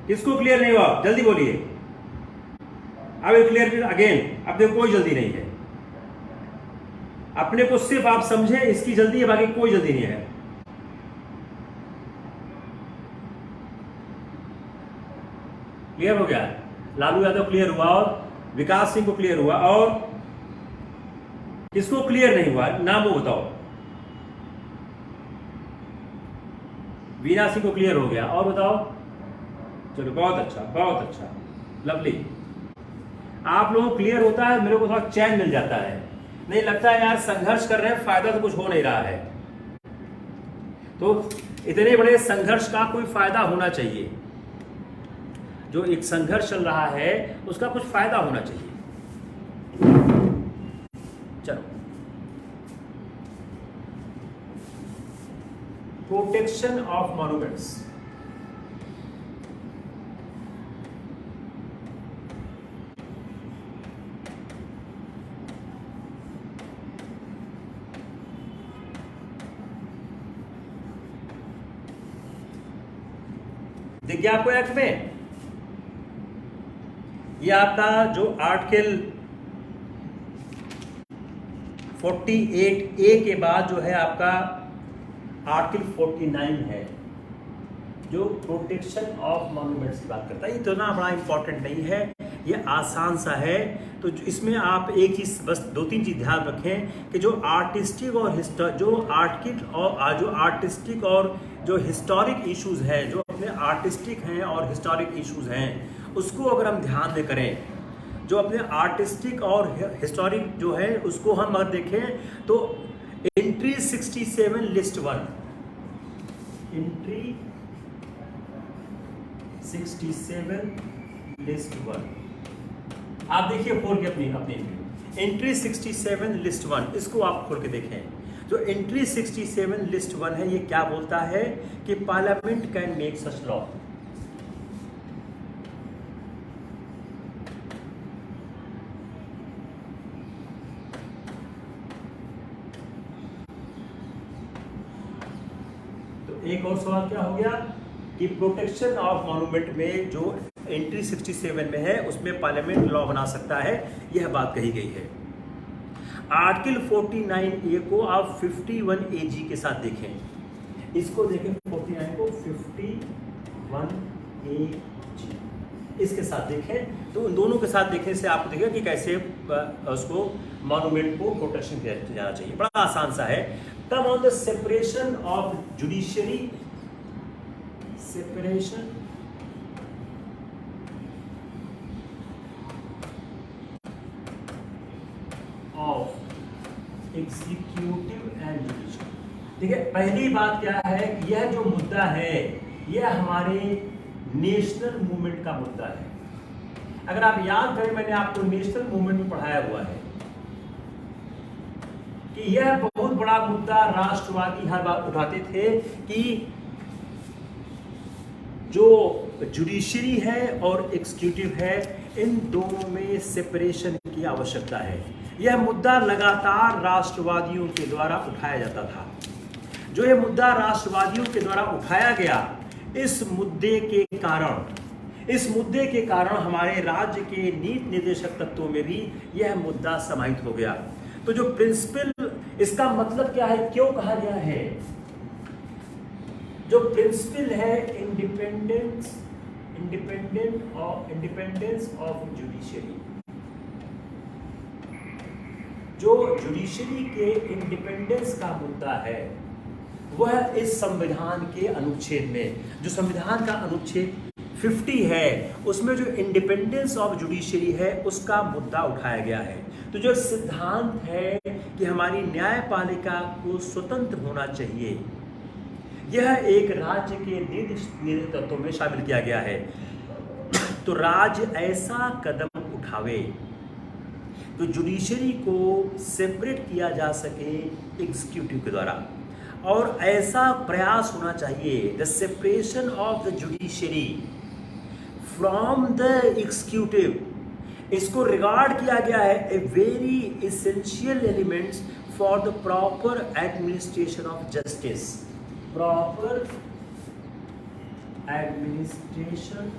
किसको क्लियर नहीं हुआ? जल्दी बोलिए। I will clear again. अपने कोई जल्दी नहीं है, अपने को सिर्फ आप समझे इसकी जल्दी है, बाकी कोई जल्दी नहीं है। क्लियर हो गया? लालू यादव क्लियर हुआ और विकास सिंह को क्लियर हुआ, और किसको क्लियर नहीं हुआ नाम वो बताओ। वीना सिंह को क्लियर हो गया, और बताओ। चलो बहुत अच्छा, बहुत अच्छा, लवली। आप लोगों को क्लियर होता है, मेरे को थोड़ा चैन मिल जाता है। नहीं लगता है यार संघर्ष कर रहे हैं, फायदा तो कुछ हो नहीं रहा है। तो इतने बड़े संघर्ष का कोई फायदा होना चाहिए। जो एक संघर्ष चल रहा है उसका कुछ फायदा होना चाहिए। चलो, प्रोटेक्शन ऑफ मॉन्यूमेंट्स। दिख गया आपको एक्ट में? ये आपका जो आर्टिकल 48A के बाद जो है आपका आर्टिकल 49 है, जो प्रोटेक्शन ऑफ मॉन्यूमेंट्स की बात करता है। ये इतना बड़ा इंपॉर्टेंट नहीं है, ये आसान सा है। तो इसमें आप एक चीज, बस दो तीन चीज ध्यान रखें कि जो आर्टिस्टिक और जो हिस्टोरिक इश्यूज हैं, जो अपने आर्टिस्टिक हैं और हिस्टोरिक इश्यूज हैं, उसको अगर हम ध्यान में करें, जो अपने आर्टिस्टिक और हिस्टोरिक जो है उसको हम अगर देखें तो एंट्री 67 लिस्ट 1, एंट्री 67 लिस्ट 1, आप देखिए खोल के अपनी एंट्री 67 लिस्ट 1, इसको आप खोल के देखें। जो एंट्री 67 लिस्ट 1 है, ये क्या बोलता है कि parliament can make such law. तो एक और सवाल क्या हो गया कि प्रोटेक्शन ऑफ मॉन्यूमेंट में जो एंट्री 67 में है उसमें पार्लियामेंट लॉ बना सकता है, यह बात कही गई है। आर्टिकल 49A को आप 51AG के साथ देखें, इसको देखें 49 को 51AG इसके साथ देखें, तो उन दोनों के साथ देखने से आपको देखेगा कि कैसे उसको मॉन्यूमेंट को प्रोटेक्शन दिया जाना चाहिए। बड़ा आसान सा है। कम on the separation of judiciary, separation of executive and judicial. देखिए पहली बात क्या है कि यह जो मुद्दा है यह हमारे नेशनल मूवमेंट का मुद्दा है। अगर आप याद करें, मैंने आपको नेशनल मूवमेंट में पढ़ाया हुआ है कि यह बहुत बड़ा मुद्दा राष्ट्रवादी हर बार उठाते थे कि जो जुडिशरी है और एग्जीक्यूटिव है, इन दोनों में सेपरेशन की आवश्यकता है। यह मुद्दा लगातार राष्ट्रवादियों के द्वारा उठाया जाता था। जो यह मुद्दा राष्ट्रवादियों के द्वारा उठाया गया, इस मुद्दे के कारण हमारे राज्य के नीति निर्देशक तत्वों में भी यह मुद्दा समाहित हो गया। तो जो प्रिंसिपल, इसका मतलब क्या है, क्यों कहा गया है? जो प्रिंसिपल है इंडिपेंडेंस ऑफ जुडिशरी, जो जुडिशरी के इंडिपेंडेंस का मुद्दा है, वह इस संविधान के अनुच्छेद में, जो संविधान का अनुच्छेद 50 है, उसमें जो इंडिपेंडेंस ऑफ जुडिशरी है उसका मुद्दा उठाया गया है। तो जो सिद्धांत है कि हमारी न्यायपालिका को स्वतंत्र होना चाहिए, यह एक राज्य के नीति तत्वों में शामिल किया गया है। तो राज्य ऐसा कदम उठावे तो जुडिशरी को सेपरेट किया जा सके एग्जीक्यूटिव के द्वारा, और ऐसा प्रयास होना चाहिए, the separation of the judiciary from the executive, इसको रिगार्ड किया गया है a very essential elements for the proper administration of justice, proper administration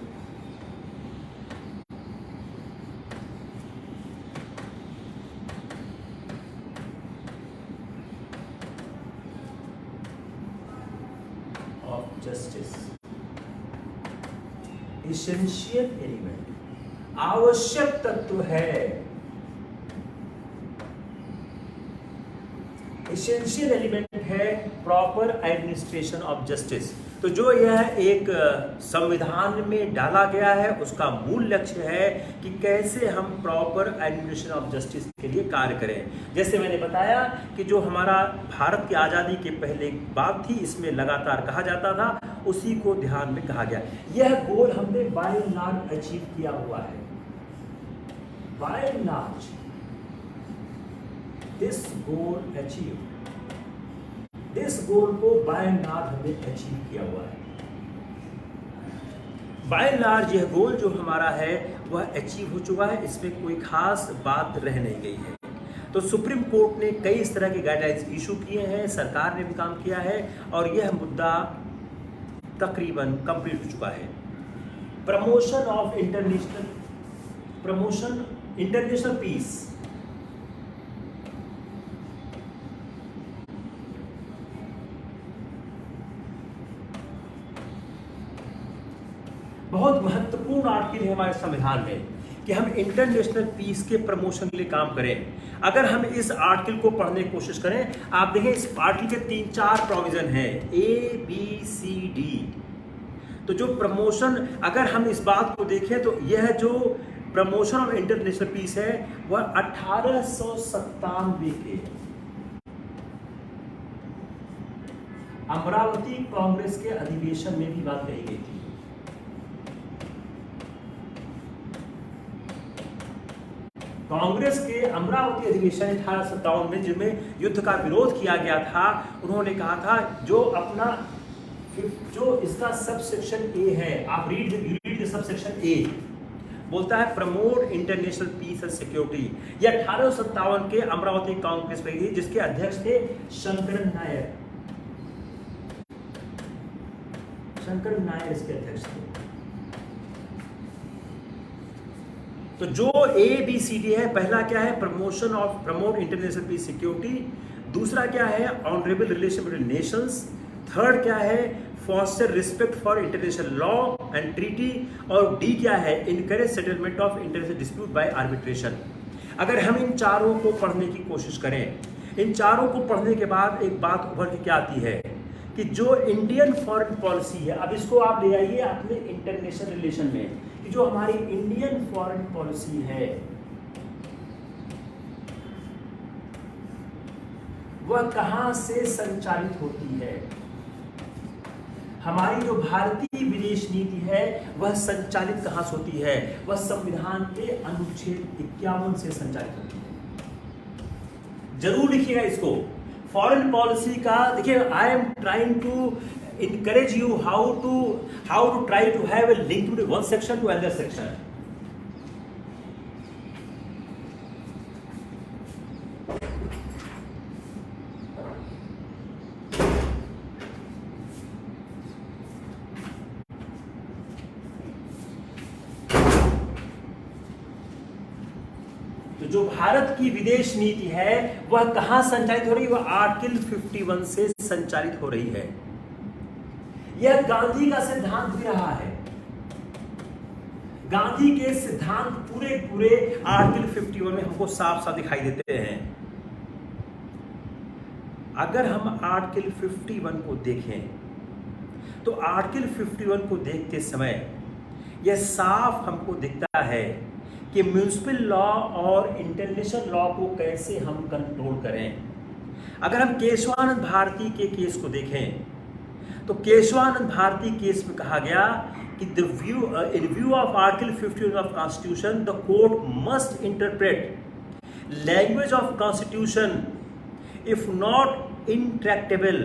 of justice, essential element, आवश्यक तत्व है, इसेंशियल एलिमेंट है प्रॉपर एडमिनिस्ट्रेशन ऑफ जस्टिस। तो जो यह एक संविधान में डाला गया है, उसका मूल लक्ष्य है कि कैसे हम प्रॉपर एडमिनिस्ट्रेशन ऑफ जस्टिस के लिए कार्य करें। जैसे मैंने बताया कि जो हमारा भारत की आज़ादी के पहले बात थी, इसमें लगातार कहा जाता था, उसी को ध्यान में कहा गया। यह गोल हमने बाय एंड लार्ज अचीव किया हुआ है, by and large this goal achieve, इस गोल को बाय एंड लार्ज हमने अचीव किया हुआ है। बाय एंड लार्ज यह गोल जो हमारा है वह अचीव हो चुका है, इसमें कोई खास बात रह नहीं गई है। तो सुप्रीम कोर्ट ने कई इस तरह के गाइडलाइंस इशू किए हैं, सरकार ने भी काम किया है, और यह मुद्दा तकरीबन कंप्लीट हो चुका है। प्रमोशन इंटरनेशनल पीस, बहुत महत्वपूर्ण आर्टिकल है हमारे संविधान में कि हम इंटरनेशनल पीस के प्रमोशन के लिए काम करें। अगर हम इस आर्टिकल को पढ़ने की कोशिश करें, आप देखें इस आर्टिकल के 3-4 प्रोविजन हैं, A, B, C, D। तो जो प्रमोशन, अगर हम इस बात को देखें तो यह जो प्रमोशन ऑफ इंटरनेशनल पीस है वह 1897 के अमरावती कांग्रेस के अधिवेशन में भी बात कही गई थी। कांग्रेस के अमरावती अधिवेशन 1857 में, जिनमें युद्ध का विरोध किया गया था, उन्होंने कहा था जो इसका सबसेक्शन ए है, आप रीड सबसेक्शन ए, बोलता है promote international peace and security. यह 1857 के अमरावती कांग्रेस पे थी, जिसके अध्यक्ष थे शंकर नायर इसके अध्यक्ष थे। तो जो ABCD है, पहला क्या है, प्रमोट इंटरनेशनल पीस सिक्योरिटी, दूसरा क्या है, honourable relation between nations, third क्या है, foster respect for international law and treaty, और डी क्या है, encourage settlement of international dispute by arbitration. अगर हम इन चारों को पढ़ने की कोशिश करें, इन चारों को पढ़ने के बाद एक बात उभर के क्या आती है कि जो इंडियन फॉरेन पॉलिसी है, अब इसको आप ले आइए अपने इंटरनेशनल रिलेशन में, कि जो हमारी इंडियन फॉरेन पॉलिसी है वह कहां से संचालित होती है। हमारी जो भारतीय विदेश नीति है वह संचालित कहां से होती है, वह संविधान के अनुच्छेद 51 से संचालित होती है। जरूर लिखिएगा इसको, फॉरेन पॉलिसी का देखिए, I am trying to encourage you how to try to have a link between one section to another section. तो जो भारत की विदेश नीति है वह कहां संचालित हो रही है? वह आर्टिकल 51 से संचालित हो रही है। यह गांधी का सिद्धांत भी रहा है। गांधी के सिद्धांत पूरे पूरे आर्टिकल 51 में हमको साफ साफ दिखाई देते हैं। अगर हम आर्टिकल 51 को देखें तो आर्टिकल 51 को देखते समय यह साफ हमको दिखता है कि म्युनिसिपल लॉ और इंटरनेशनल लॉ को कैसे हम कंट्रोल करें। अगर हम केशवानंद भारती के केस को देखें तो केशवानंद भारती केस में कहा गया कि इन view of article 51 of constitution the court must interpret language of constitution if not intractable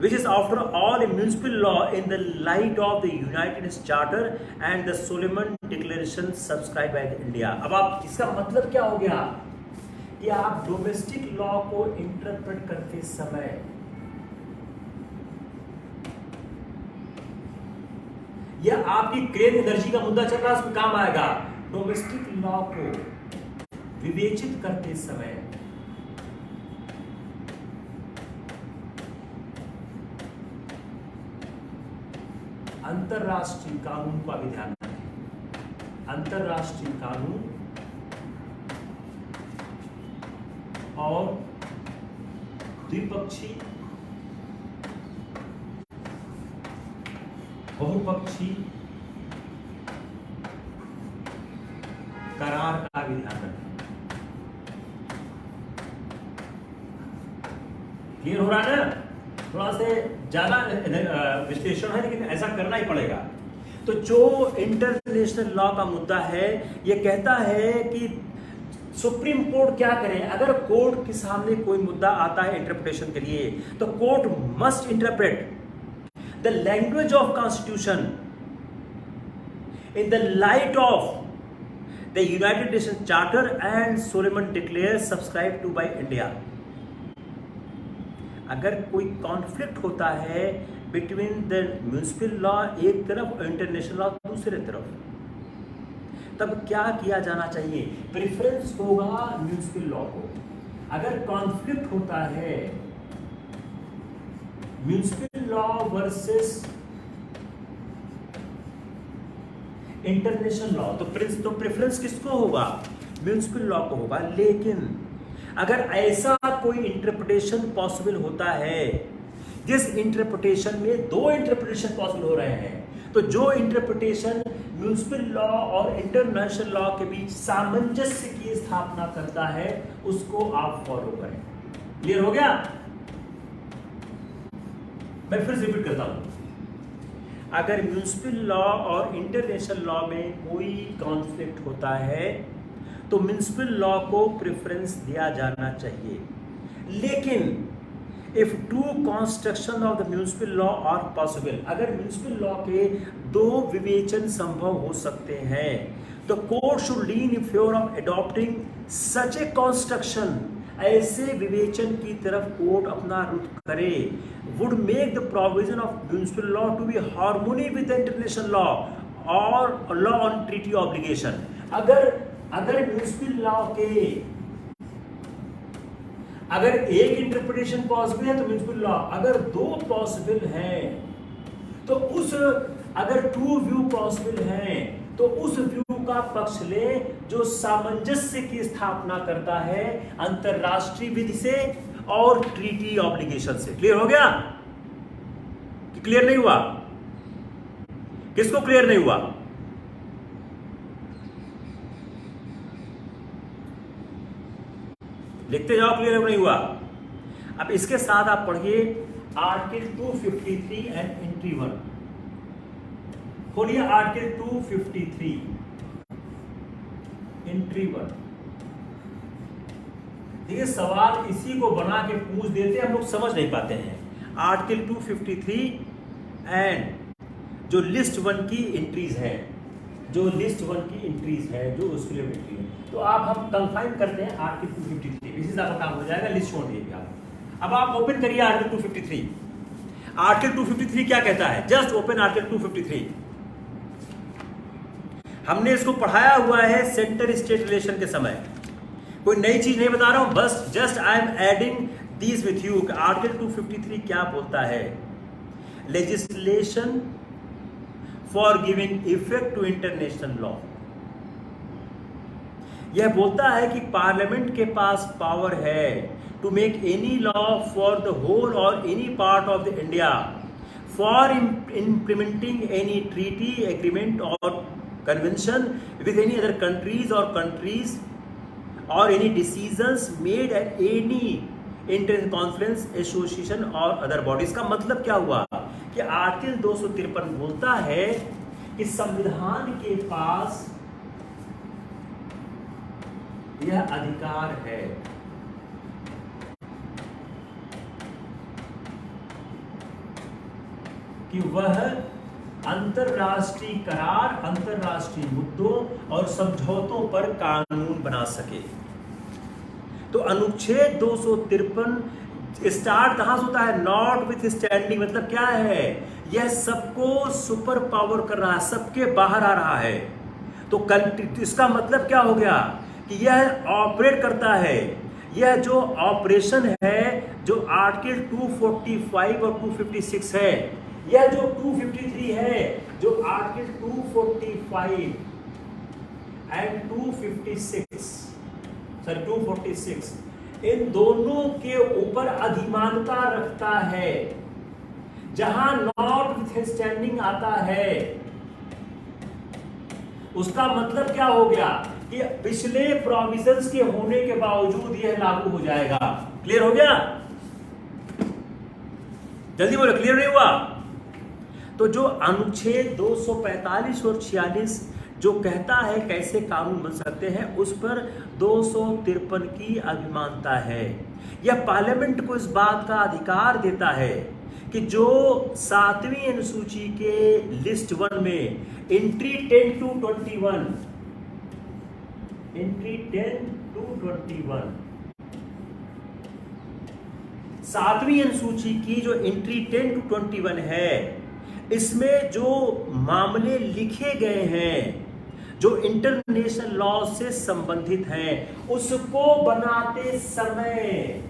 which is after all a municipal law in the light of the United Nations Charter and the Solomon Declaration subscribed by India। अब आप इसका मतलब क्या हो गया कि आप डोमेस्टिक लॉ को इंटरप्रेट करते समय यह आपकी क्लीन एनर्जी का मुद्दा चल रहा है, उसमें काम आएगा। डोमेस्टिक लॉ को विवेचित करते समय अंतरराष्ट्रीय कानून का भी ध्यान रखें। अंतरराष्ट्रीय कानून और द्विपक्षीय, बहुपक्षीय करार का भी ध्यान रखें। क्लियर हो रहा है ना? थोड़ा से ज्यादा विश्लेषण है लेकिन ऐसा करना ही पड़ेगा। तो जो इंटरनेशनल लॉ का मुद्दा है यह कहता है कि सुप्रीम कोर्ट क्या करे। अगर कोर्ट के सामने कोई मुद्दा आता है इंटरप्रिटेशन के लिए तो court must interpret the language of constitution in the light of the United Nation charter and solemn declare subscribe to by India. अगर कोई कॉन्फ्लिक्ट होता है बिटवीन द म्युनिसिपल लॉ एक तरफ और इंटरनेशनल लॉ दूसरे तरफ, तब क्या किया जाना चाहिए? प्रेफरेंस होगा म्युनिसिपल लॉ को। अगर कॉन्फ्लिक्ट होता है municipal law versus international law तो प्रेफरेंस किसको होगा? म्युनिसिपल लॉ को होगा। लेकिन अगर ऐसा कोई इंटरप्रिटेशन पॉसिबल होता है जिस इंटरप्रिटेशन में दो इंटरप्रिटेशन पॉसिबल हो रहे हैं, तो जो इंटरप्रिटेशन म्युनिसिपल लॉ और इंटरनेशनल लॉ के बीच सामंजस्य की स्थापना करता है उसको आप फॉलो करें। क्लियर हो गया? मैं फिर से रिपीट करता हूं। अगर म्युनिसिपल लॉ और इंटरनेशनल लॉ में कोई कॉन्फ्लिक्ट होता है तो म्युनिसिपल लॉ को प्रेफरेंस दिया जाना चाहिए। लेकिन if two construction of the municipal law are possible, अगर म्युनिसिपल लॉ के दो विवेचन संभव हो सकते हैं तो court should lean in favour of adopting such a construction. ऐसे विवेचन की तरफ कोर्ट अपना रुख करे would make the provision of municipal law to be harmony with international law और लॉ ऑन ट्रीटी ऑब्लिगेशन। अगर म्युनिसिपल लॉ के अगर एक इंटरप्रिटेशन पॉसिबल है तो म्युनिसिपल लॉ, अगर दो पॉसिबल हैं तो अगर टू व्यू पॉसिबल हैं तो उस व्यू का पक्ष ले जो सामंजस्य की स्थापना करता है अंतरराष्ट्रीय विधि से और ट्रीटी ऑब्लिगेशन से। क्लियर हो गया कि क्लियर नहीं हुआ? किसको क्लियर नहीं हुआ? लिखते जाओ क्लियर नहीं हुआ। अब इसके साथ आप पढ़िए आर्टिकल 253 एंड एंट्री 1। खोलिए आर्टिकल 253 एंट्री 1। देखिए सवाल इसी को बना के पूछ देते हम लोग समझ नहीं पाते हैं। आर्टिकल 253 एंड जो लिस्ट 1 की एंट्रीज है, जो लिस्ट 1 की एंट्रीज है, जो उसके लिए एंट्री है, तो आप हम कंफाइन करते हैं आर्टिकल 253, इसी से आपका काम हो जाएगा। लिस्ट छोड़ दीजिए आप। अब आप ओपन करिए आर्टिकल 253। आर्टिकल 253 क्या कहता है? Just open article 253। हमने इसको पढ़ाया हुआ है सेंटर स्टेट रिलेशन के समय, कोई नई चीज नहीं बता रहा हूं, बस just I am adding this with you. Article 253 क्या बोलता है? Legislation for giving effect to international law. यह बोलता है कि पार्लियामेंट के पास पावर है to make any law for the whole or any part of the India for implementing any treaty agreement or convention with any other countries or any decisions made at any inter-conference association or other bodies। का मतलब क्या हुआ कि आर्टिकल 253 बोलता है कि संविधान के पास यह अधिकार है कि वह अंतरराष्ट्रीय करार, अंतरराष्ट्रीय मुद्दों और समझौतों पर कानून बना सके। तो अनुच्छेद 253 स्टार्ट कहां से होता है? Not with standing. मतलब क्या है? यह सबको सुपर पावर कर रहा है, सबके बाहर आ रहा है। तो इसका मतलब क्या हो गया कि यह ऑपरेट करता है। यह जो ऑपरेशन है, जो आर्टिकल 245 और 256 है, यह जो 253 है, जो आर्टिकल 245 एंड 246 इन दोनों के ऊपर अधिमानता रखता है। जहां नॉट विथ स्टैंडिंग आता है, उसका मतलब क्या हो गया कि पिछले प्रोविजंस के होने के बावजूद यह लागू हो जाएगा। क्लियर हो गया? जल्दी बोलो, क्लियर नहीं हुआ? तो जो अनुच्छेद 245 और 46 जो कहता है कैसे कानून बन सकते हैं, उस पर 253 की अभिमानता है। यह पार्लियामेंट को इस बात का अधिकार देता है कि जो 7वीं अनुसूची के लिस्ट 1 में एंट्री 10 to 21, एंट्री 10 to 21, 7वीं अनुसूची की जो एंट्री 10 to 21 है, इसमें जो मामले लिखे गए हैं, जो इंटरनेशनल लॉ से संबंधित हैं, उसको बनाते समय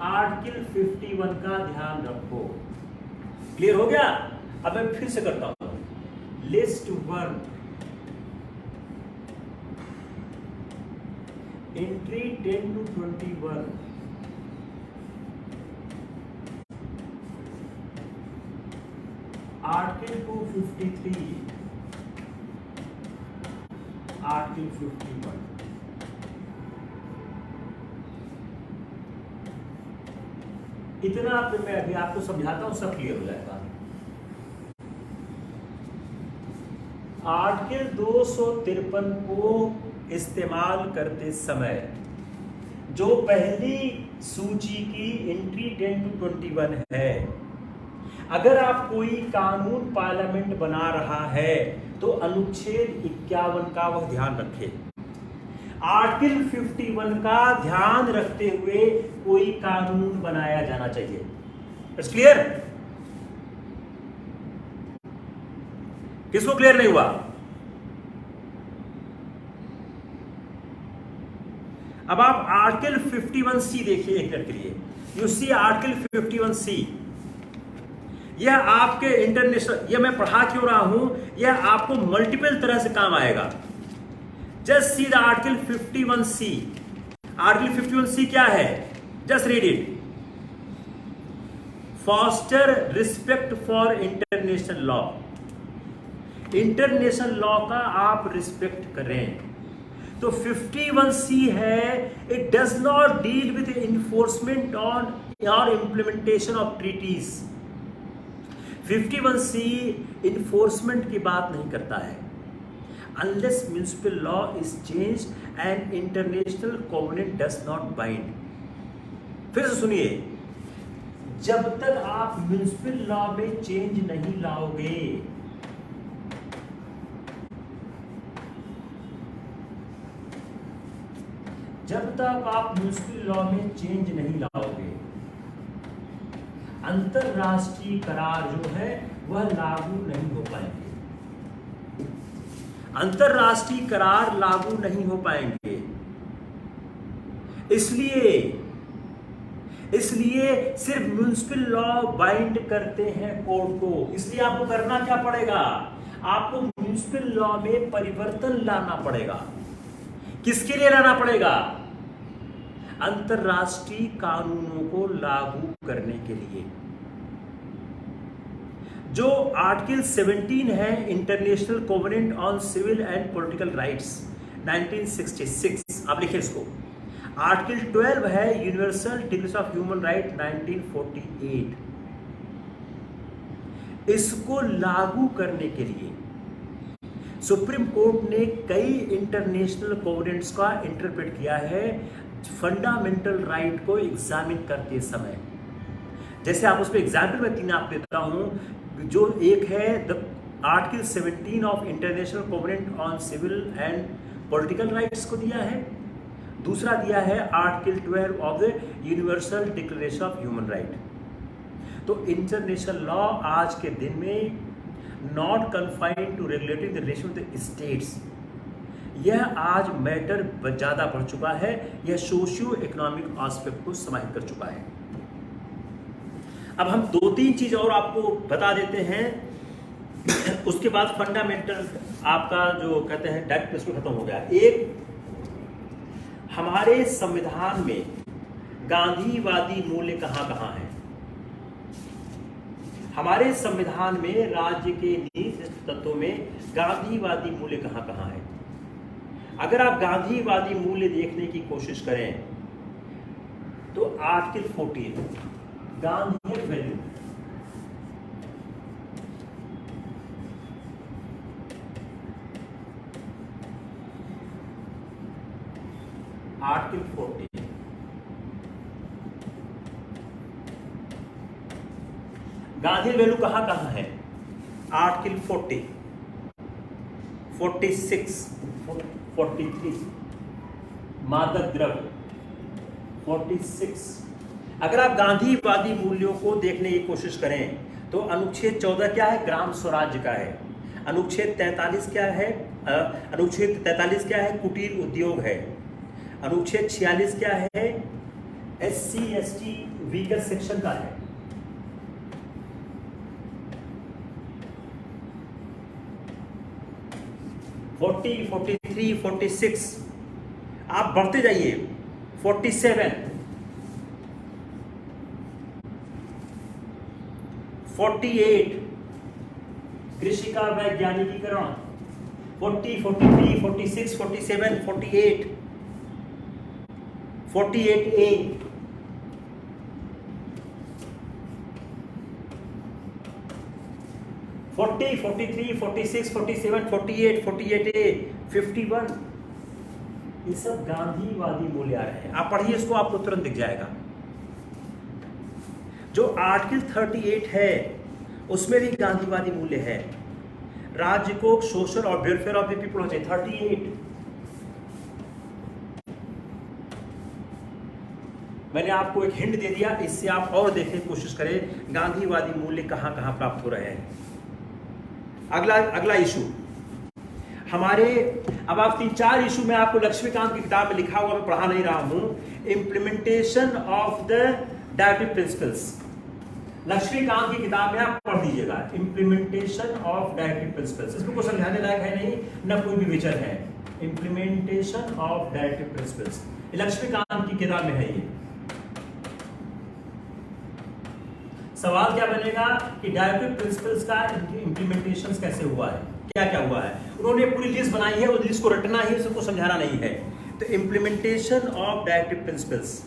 आर्टिकल 51 का ध्यान रखो। क्लियर हो गया? अब मैं फिर से करता हूं। List 1 entry 10 to 21, article 253, article 51। इतना पे मैं अभी आपको समझाता हूं, सब क्लियर हो जाएगा। आर्टिकल 253 को इस्तेमाल करते समय जो पहली सूची की एंट्री 10 to 21 है, अगर आप कोई कानून पार्लियामेंट बना रहा है तो अनुच्छेद 51 का वह ध्यान रखे। आर्टिकल 51 का ध्यान रखते हुए कोई कानून बनाया जाना चाहिए। It's clear? किसको क्लियर नहीं हुआ? अब आप आर्टिकल 51C देखिए एक मिनट के लिए। यू सी आर्टिकल 51C, यह आपके इंटरनेशनल, यह मैं पढ़ा क्यों रहा हूं, यह आपको मल्टीपल तरह से काम आएगा। Just see the article 51C। Article 51C क्या है? Just read it. Foster respect for international law. International law का आप रिस्पेक्ट करें। तो 51C है, it does not deal with enforcement on or implementation of treaties. 51C enforcement की बात नहीं करता है। Unless municipal law is changed and international covenant does not bind, फिर से सुनिए, जब तक आप म्युनिसिपल लॉ में चेंज नहीं लाओगे, जब तक आप म्युनिसिपल लॉ में चेंज नहीं लाओगे, अंतरराष्ट्रीय करार जो है वह लागू नहीं हो पाएंगे। अंतरराष्ट्रीय करार लागू नहीं हो पाएंगे। इसलिए सिर्फ म्युनिसिपल लॉ बाइंड करते हैं कोर्ट को। इसलिए आपको करना क्या पड़ेगा? आपको म्युनिसिपल लॉ में परिवर्तन लाना पड़ेगा। किसके लिए लाना पड़ेगा? अंतरराष्ट्रीय कानूनों को लागू करने के लिए। जो आर्टिकल 17 है, international covenant on civil and political rights 1966, आप लिखें इसको। आर्टिकल 12 है, universal declaration of human right 1948। इसको लागू करने के लिए सुप्रीम कोर्ट ने कई इंटरनेशनल कोवेनेंट्स का इंटरप्रेट किया है फंडामेंटल राइट को एग्जामिन करते समय। जैसे आप उसमें एग्जाम्पल में 3 आप देता हूं। जो एक है the article 17 of international covenant on civil and political rights को दिया है। दूसरा दिया है article 12 of the universal declaration of human right. तो इंटरनेशनल लॉ आज के दिन में not confined to regulating the relation with the states, यह आज मैटर ज्यादा बढ़ चुका है। यह सोशियो इकोनॉमिक एस्पेक्ट को समाहित कर चुका है। अब हम 2-3 चीज और आपको बता देते हैं, उसके बाद फंडामेंटल आपका जो कहते हैं डायरेक्ट प्रिंसिपल खत्म हो गया। एक, हमारे संविधान में गांधीवादी मूल्य कहां कहां है? हमारे संविधान में राज्य के नीति तत्वों में गांधीवादी मूल्य कहां कहां है? अगर आप गांधीवादी मूल्य देखने की कोशिश करें तो article 14 Gandhi value, article 14 Gandhi value कहां कहां है? आर्टिकल 40, 46, 43 मादक द्रव्य 46। अगर आप गांधीवादी मूल्यों को देखने की कोशिश करें तो अनुच्छेद 14 क्या है? ग्राम स्वराज्य का है। अनुच्छेद 43 क्या है? अनुच्छेद 43 क्या है? कुटीर उद्योग है। अनुच्छेद 46 क्या है? SC ST वीकर सेक्शन का है। फोर्टी, 43, 46 आप बढ़ते जाइए। 47, 48 कृषि का वैज्ञानिकीकरण। 40, 43, 46, 47, 48, 48A, 40, 43, 46, 47, 48, 48A, 51, ये सब गांधीवादी मूल्य आ रहे हैं। आप पढ़िए इसको, आपको तुरंत दिख जाएगा। जो आर्टिकल 38 है उसमें भी गांधीवादी मूल्य है। राज्य को सोशल और वेलफेयर ऑफ द पीपल होना चाहिए। 38 मैंने आपको एक हिंट दे दिया, इससे आप और देखने की कोशिश करें गांधीवादी मूल्य कहां कहां प्राप्त हो रहे हैं। अगला इशू हमारे, अब आप 3-4 इशू में आपको लक्ष्मीकांत की किताब में लिखा हुआ, मैं पढ़ा नहीं रहा हूं। Implementation of the directive principles, Laxmikanth की किताब में आप पढ़ दीजिएगा। इंप्लीमेंटेशन ऑफ डायरेक्टिव प्रिंसिपल्स, इसमें कोई समझाने लायक है नहीं, न कोई भी विचर है। Implementation of directive principles Laxmikanth की किताब में है। ये सवाल क्या बनेगा कि डायरेक्टिव प्रिंसिपल्स का इंप्लीमेंटेशन कैसे हुआ है, क्या क्या हुआ है। उन्होंने पूरी लिस्ट बनाई है, उस लिस्ट को रटना ही, सबको समझाना नहीं है। तो इंप्लीमेंटेशन ऑफ डायरेक्टिव प्रिंसिपल्स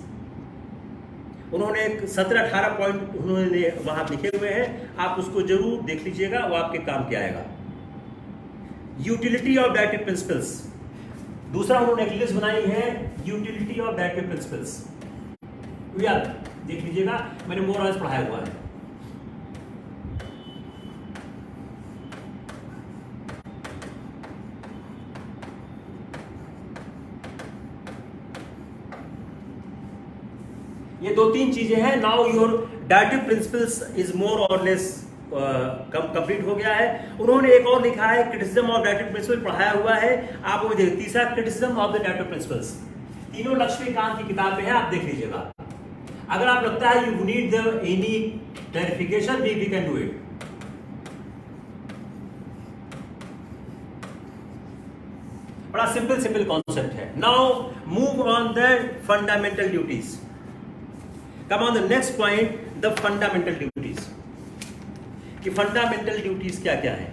उन्होंने 17-18 पॉइंट उन्होंने वहां लिखे हुए हैं, आप उसको जरूर देख लीजिएगा, वो आपके काम के आएगा। यूटिलिटी ऑफ डायरेक्टिव प्रिंसिपल्स, दूसरा उन्होंने एक लिस्ट बनाई है यूटिलिटी ऑफ डायरेक्टिव प्रिंसिपल्स। भैया देख लीजिएगा, मैंने मोर और पढ़ाया हुआ है। ये दो तीन चीजें हैं। Now your directive principles is more और लेस कंप्लीट हो गया है। उन्होंने एक और लिखा है क्रिटिसिज्म ऑफ डायरेक्टिव प्रिंसिपल, पढ़ाया हुआ है आप वो देखिए। तीसरा criticism of the directive principles, तीनों लक्ष्मीकांत की किताब में है, आप देख लीजिएगा। अगर आप लगता है you need the any clarification we can do it. बड़ा सिंपल कॉन्सेप्ट है। Now move on the fundamental duties. Come on the next point, the fundamental duties. कि फंडामेंटल ड्यूटीज क्या क्या है।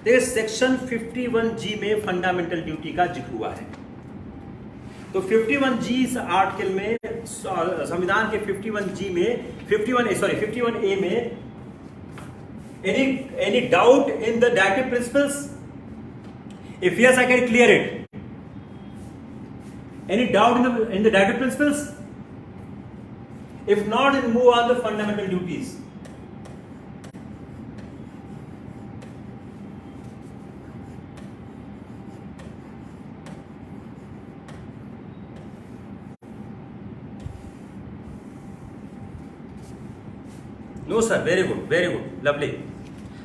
देखिए सेक्शन 51G में फंडामेंटल ड्यूटी का जिक्र हुआ है। तो 51G इस आर्टिकल में, संविधान के 51G में 51A में any doubt in the directive principles? If yes, I can clear it. Any doubt in the directive principles? If not, then move on the fundamental duties. No sir, very good, lovely.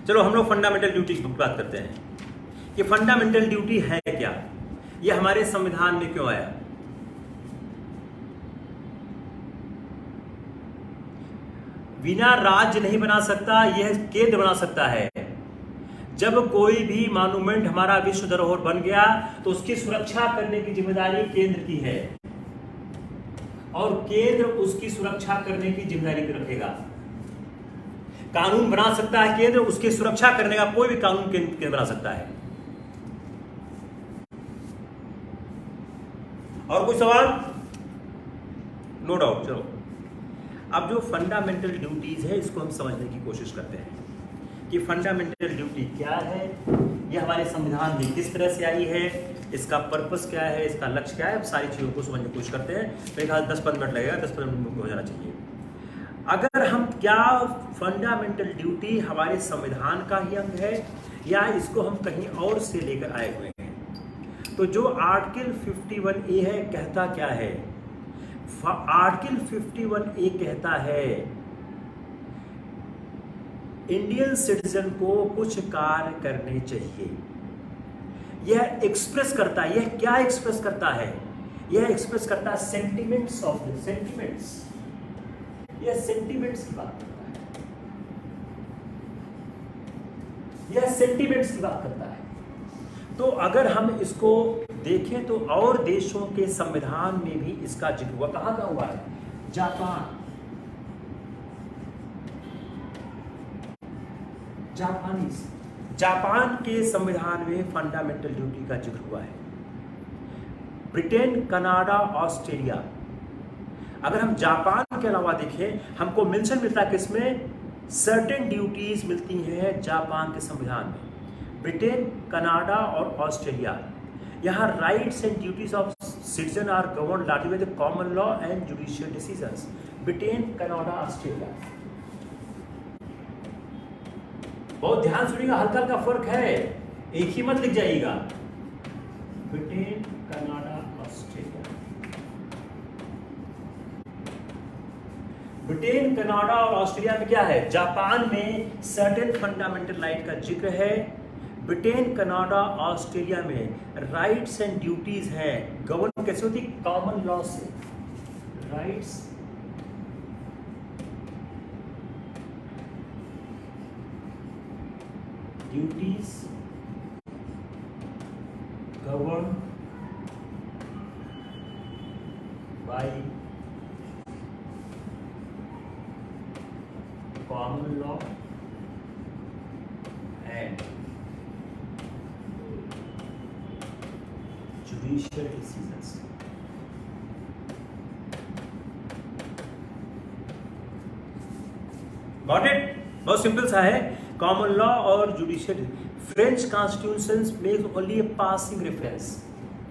चलो हम लोग फंडामेंटल ड्यूटी की बात करते हैं कि फंडामेंटल ड्यूटी है क्या, ये हमारे संविधान में क्यों आया। बिना राज्य नहीं बना सकता, यह केंद्र बना सकता है। जब कोई भी मॉन्यूमेंट हमारा विश्व धरोहर बन गया तो उसकी सुरक्षा करने की जिम्मेदारी केंद्र की है और केंद्र उसकी सुरक्षा करने की जिम्मेदारी रखेगा। कानून बना सकता है केंद्र, उसकी सुरक्षा करने का कोई भी कानून केंद्र बना सकता है। और कोई सवाल? No doubt. चलो अब जो फंडामेंटल ड्यूटीज है इसको हम समझने की कोशिश करते हैं कि फंडामेंटल ड्यूटी क्या है, ये हमारे संविधान में किस तरह से आई है, इसका पर्पस क्या है, इसका लक्ष्य क्या है। अब सारी चीज़ों को समझने की कोशिश करते हैं। मेरे ख्याल 10-15 मिनट लगेगा, 10-15 मिनट में हो जाना चाहिए। अगर हम क्या फंडामेंटल ड्यूटी हमारे संविधान का ही अंग है या इसको हम कहीं और से लेकर आए हुए हैं, तो जो आर्टिकल 51A है कहता क्या है। आर्टिकल 51A कहता है इंडियन सिटीजन को कुछ कार्य करने चाहिए। यह एक्सप्रेस करता है, यह क्या एक्सप्रेस करता है, यह एक्सप्रेस करता है सेंटिमेंट्स ऑफ द सेंटिमेंट्स, यह सेंटिमेंट्स की बात करता है, यह सेंटिमेंट्स की बात करता है। तो अगर हम इसको देखें तो और देशों के संविधान में भी इसका जिक्र हुआ। कहां का हुआ है? जापान के संविधान में फंडामेंटल ड्यूटी का जिक्र हुआ है। ब्रिटेन, कनाडा, ऑस्ट्रेलिया, अगर हम जापान के अलावा देखें हमको मेंशन मिलता है किसमें, सर्टेन ड्यूटीज मिलती हैं जापान के संविधान में। ब्रिटेन, कनाडा और ऑस्ट्रेलिया, यहाँ rights and duties of citizen are governed largely by the common law and judicial decisions. Britain, Canada, Australia. बहुत ध्यान सुनिएगा, हल्का हल्का फर्क है, एक ही मत लिख जाइएगा। Britain, Canada, Australia. Britain, Canada और ऑस्ट्रेलिया में क्या है? जापान में सर्टेन फंडामेंटल राइट का जिक्र है। ब्रिटेन, कनाडा, ऑस्ट्रेलिया में राइट्स एंड ड्यूटीज हैं। गवर्न कैसे होती? कॉमन लॉ से। Rights duties govern by common law and judicial decisions. Got it? बहुत सिंपल सा है, कॉमन लॉ और जुडिशियल। फ्रेंच कॉन्स्टिट्यूशन में only a passing reference,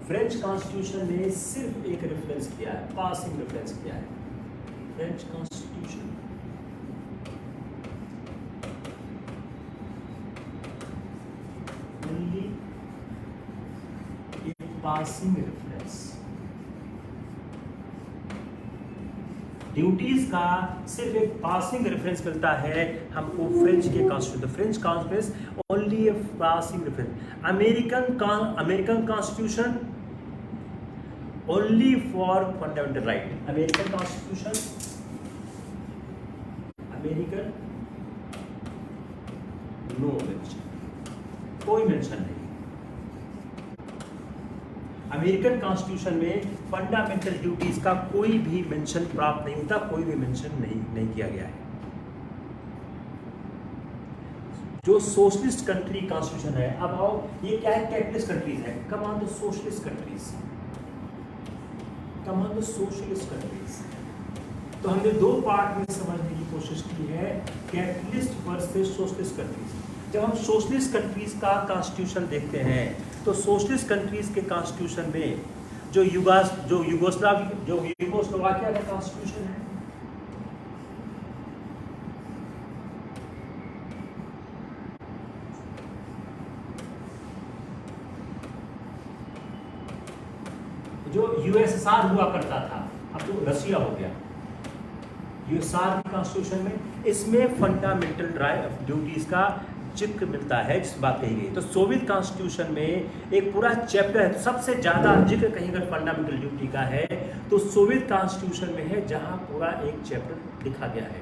French constitution ने सिर्फ एक रेफरेंस किया है, पासिंग रेफरेंस किया है। French constitution only a passing reference, duties का सिर्फ एक पासिंग रेफरेंस मिलता है हमको फ्रेंच के constitution, French constitution only a passing reference. American constitution only for fundamental right, American constitution, American no mention, कोई मेंशन नहीं। अमेरिकन कॉन्स्टिट्यूशन में फंडामेंटल ड्यूटीज का कोई भी मेंशन प्राप्त नहीं होता, कोई भी मेंशन नहीं किया गया है। जो सोशलिस्ट कंट्री कॉन्स्टिट्यूशन है, अब आओ ये क्या है, कैपिटलिस्ट कंट्रीज है, कम on the socialist countries, come on the socialist countries. तो हमने दो पार्ट में समझने की कोशिश की है, कैपिटलिस्ट वर्सेस सोशलिस्ट कंट्रीज। जब हम सोशलिस्ट कंट्रीज का कॉन्स्टिट्यूशन देखते हैं तो सोशलिस्ट कंट्रीज के कॉन्स्टिट्यूशन में जो यूगोस्लोवाकिया का कॉन्स्टिट्यूशन है, जो यूएसएसआर हुआ करता था, अब तो रशिया हो गया, यूएसएसआर के कॉन्स्टिट्यूशन में इसमें फंडामेंटल ड्यूटीज का जिक्र मिलता है, जिस बात कही गई। तो सोवियत कॉन्स्टिट्यूशन में एक पूरा चैप्टर है, सबसे ज्यादा जिक्र कहीं अगर फंडामेंटल ड्यूटी का है तो सोवियत कॉन्स्टिट्यूशन में है, जहां पूरा एक चैप्टर लिखा गया है।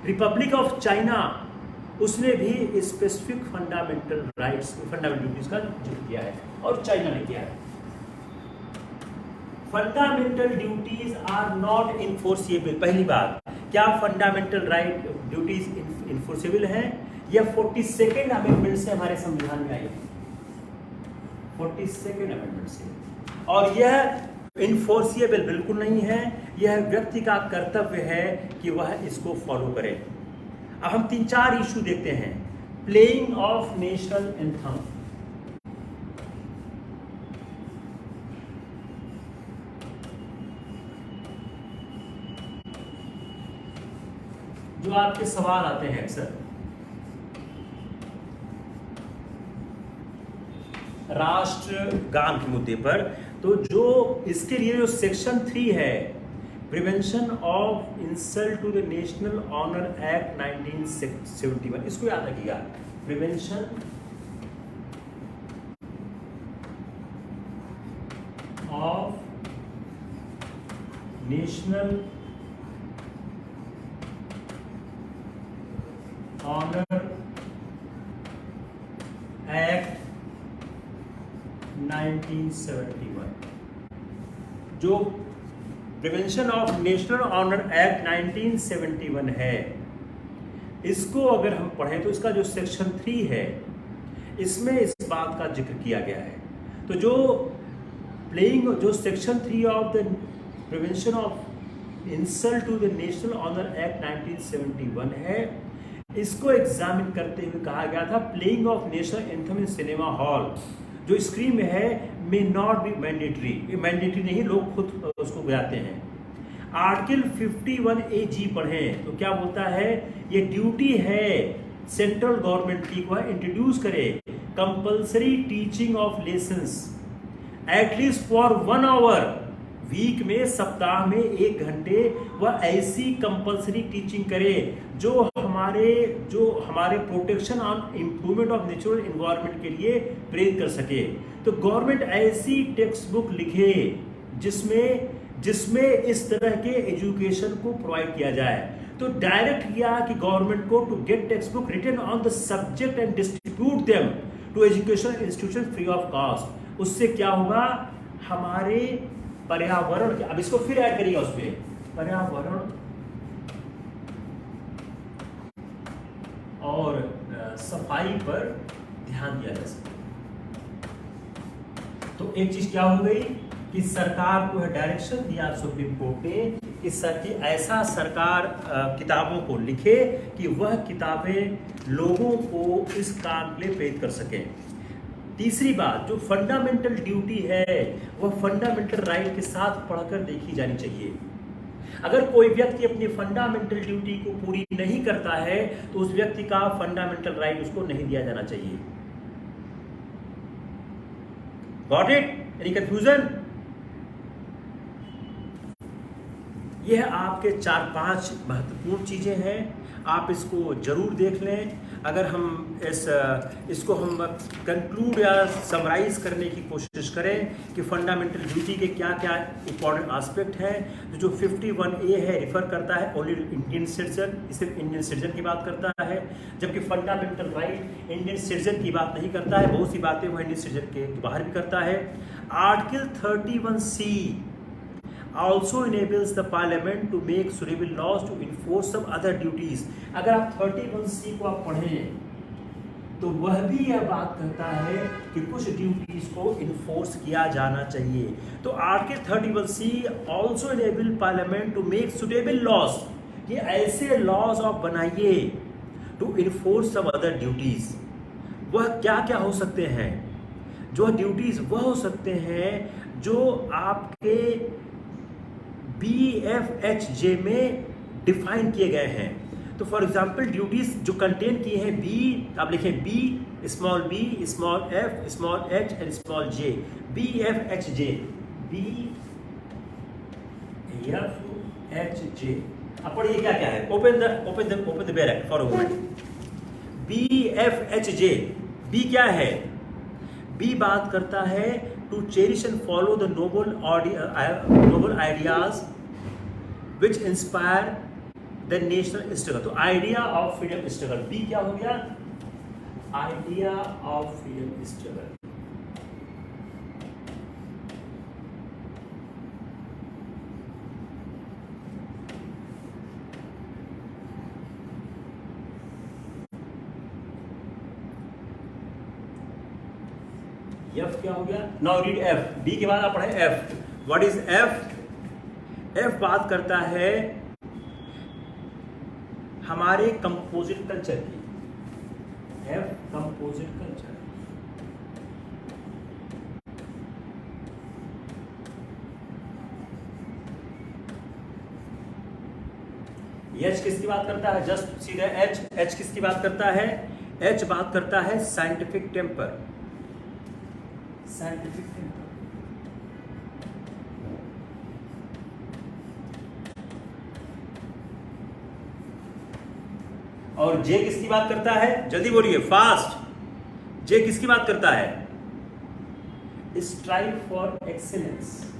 रिपब्लिक ऑफ चाइना, उसने भी specific fundamental rights, fundamental duties का जिक्र किया है, और चाइना ने किया है। Fundamental duties are not enforceable. पहली बात, क्या फंडामेंटल राइट ड्यूटीज इन्फोर्सिबल है? यह 42nd अमेंडमेंट से हमारे संविधान में आई है, 42nd अमेंडमेंट से, और यह इन्फोर्सिएबल बिल्कुल नहीं है, यह व्यक्ति का कर्तव्य है कि वह इसको फॉलो करे। अब हम 3-4 इशू देखते हैं। प्लेइंग ऑफ नेशनल एंथम, जो आपके सवाल आते हैं अक्सर, राष्ट्रगान के मुद्दे पर, तो जो इसके लिए जो सेक्शन 3 है, prevention of insult to the national honour act 1971, इसको याद रखिएगा। Prevention of national honour act 1971, जो prevention of national honour act 1971 है, इसको अगर हम पढ़ें तो इसका जो सेक्शन 3 है, इसमें इस बात का जिक्र किया गया है। तो जो जो section 3 of the prevention of insult to the national honour act 1971 है, इसको एग्जामिन करते हुए कहा गया था playing of national anthem in cinema hall, जो स्क्रीन में है, मे नॉट बी मैंडेटरी। ये मैंडेटरी नहीं, लोग खुद उसको बजाते हैं। आर्टिकल 51AG पढ़ें तो क्या बोलता है, ये ड्यूटी है सेंट्रल गवर्नमेंट की, वह इंट्रोड्यूस करे compulsory teaching of lessons at least for 1 hour week में, सप्ताह में 1 घंटे, वह ऐसी कंपल्सरी टीचिंग करे जो हमारे protection on improvement of natural environment के लिए प्रेरित कर सके। तो गवर्नमेंट ऐसी टेक्स्ट बुक लिखे जिसमें इस तरह के एजुकेशन को प्रोवाइड किया जाए। तो डायरेक्ट किया कि गवर्नमेंट को to get text book written on the subject and distribute them to education institution free of cost. उससे क्या होगा, हमारे पर्यावरण के, अब इसको फिर ऐड करिएगा उसमें, पर्यावरण और सफाई पर ध्यान दिया जा सके। तो एक चीज क्या हो गई कि सरकार को डायरेक्शन दिया सुप्रीम कोर्ट ने कि ऐसा सरकार किताबों को लिखे कि वह किताबें लोगों को इस काम के लिए प्रेरित कर सके। तीसरी बात, जो फंडामेंटल ड्यूटी है वह फंडामेंटल राइट के साथ पढ़कर देखी जानी चाहिए। अगर कोई व्यक्ति अपनी फंडामेंटल ड्यूटी को पूरी नहीं करता है तो उस व्यक्ति का फंडामेंटल राइट उसको नहीं दिया जाना चाहिए। Got it? Any confusion? यह आपके 4-5 महत्वपूर्ण चीजें हैं, आप इसको जरूर देख लें। अगर हम इसको हम कंक्लूड या समराइज करने की कोशिश करें कि फंडामेंटल ड्यूटी के क्या क्या इंपॉर्टेंट एस्पेक्ट हैं, जो 51A है रिफर करता है ओनली इंडियन सिटीजन, सिर्फ इंडियन सिटीजन की बात करता है, जबकि फंडामेंटल राइट इंडियन सिटीजन की बात नहीं करता है, बहुत सी बातें वह इंडियन सिटीजन के बाहर भी करता है। Article 31C also enables the parliament to make suitable laws to enforce some other duties। अगर आप 31C को आप पढ़ें तो वह भी यह बात करता है कि कुछ ड्यूटीज को इन्फोर्स किया जाना चाहिए। तो article 31C also enable parliament to make suitable laws, कि ऐसे लॉज आप बनाइए to enforce some other duties। वह क्या क्या हो सकते हैं? जो ड्यूटीज वह हो सकते हैं जो आपके BFHJ में डिफाइन किए गए हैं। तो फॉर एग्जाम्पल ड्यूटीज जो कंटेन किए हैं बी, आप लिखें B small F small H and small J, BFHJ, BFHJ। अब पढ़िए क्या क्या है। Open the barrack for a moment. BFHJ, B क्या है? बी बात करता है to cherish and follow the noble ideas which inspire the national struggle। तो idea of freedom struggle, B क्या हो गया? idea of freedom struggle। F क्या हो गया? Now read F. बी के बाद आप पढ़े F. What is F? F बात करता है हमारे कंपोजिट कल्चर की। F composite culture. एच किसकी बात करता है? जस्ट सीधा एच। एच किसकी बात करता है? एच बात करता है साइंटिफिक टेम्पर। Scientific temper. और जे किसकी बात करता है? जल्दी बोलिए, फास्ट। जे किसकी बात करता है? Strive for excellence.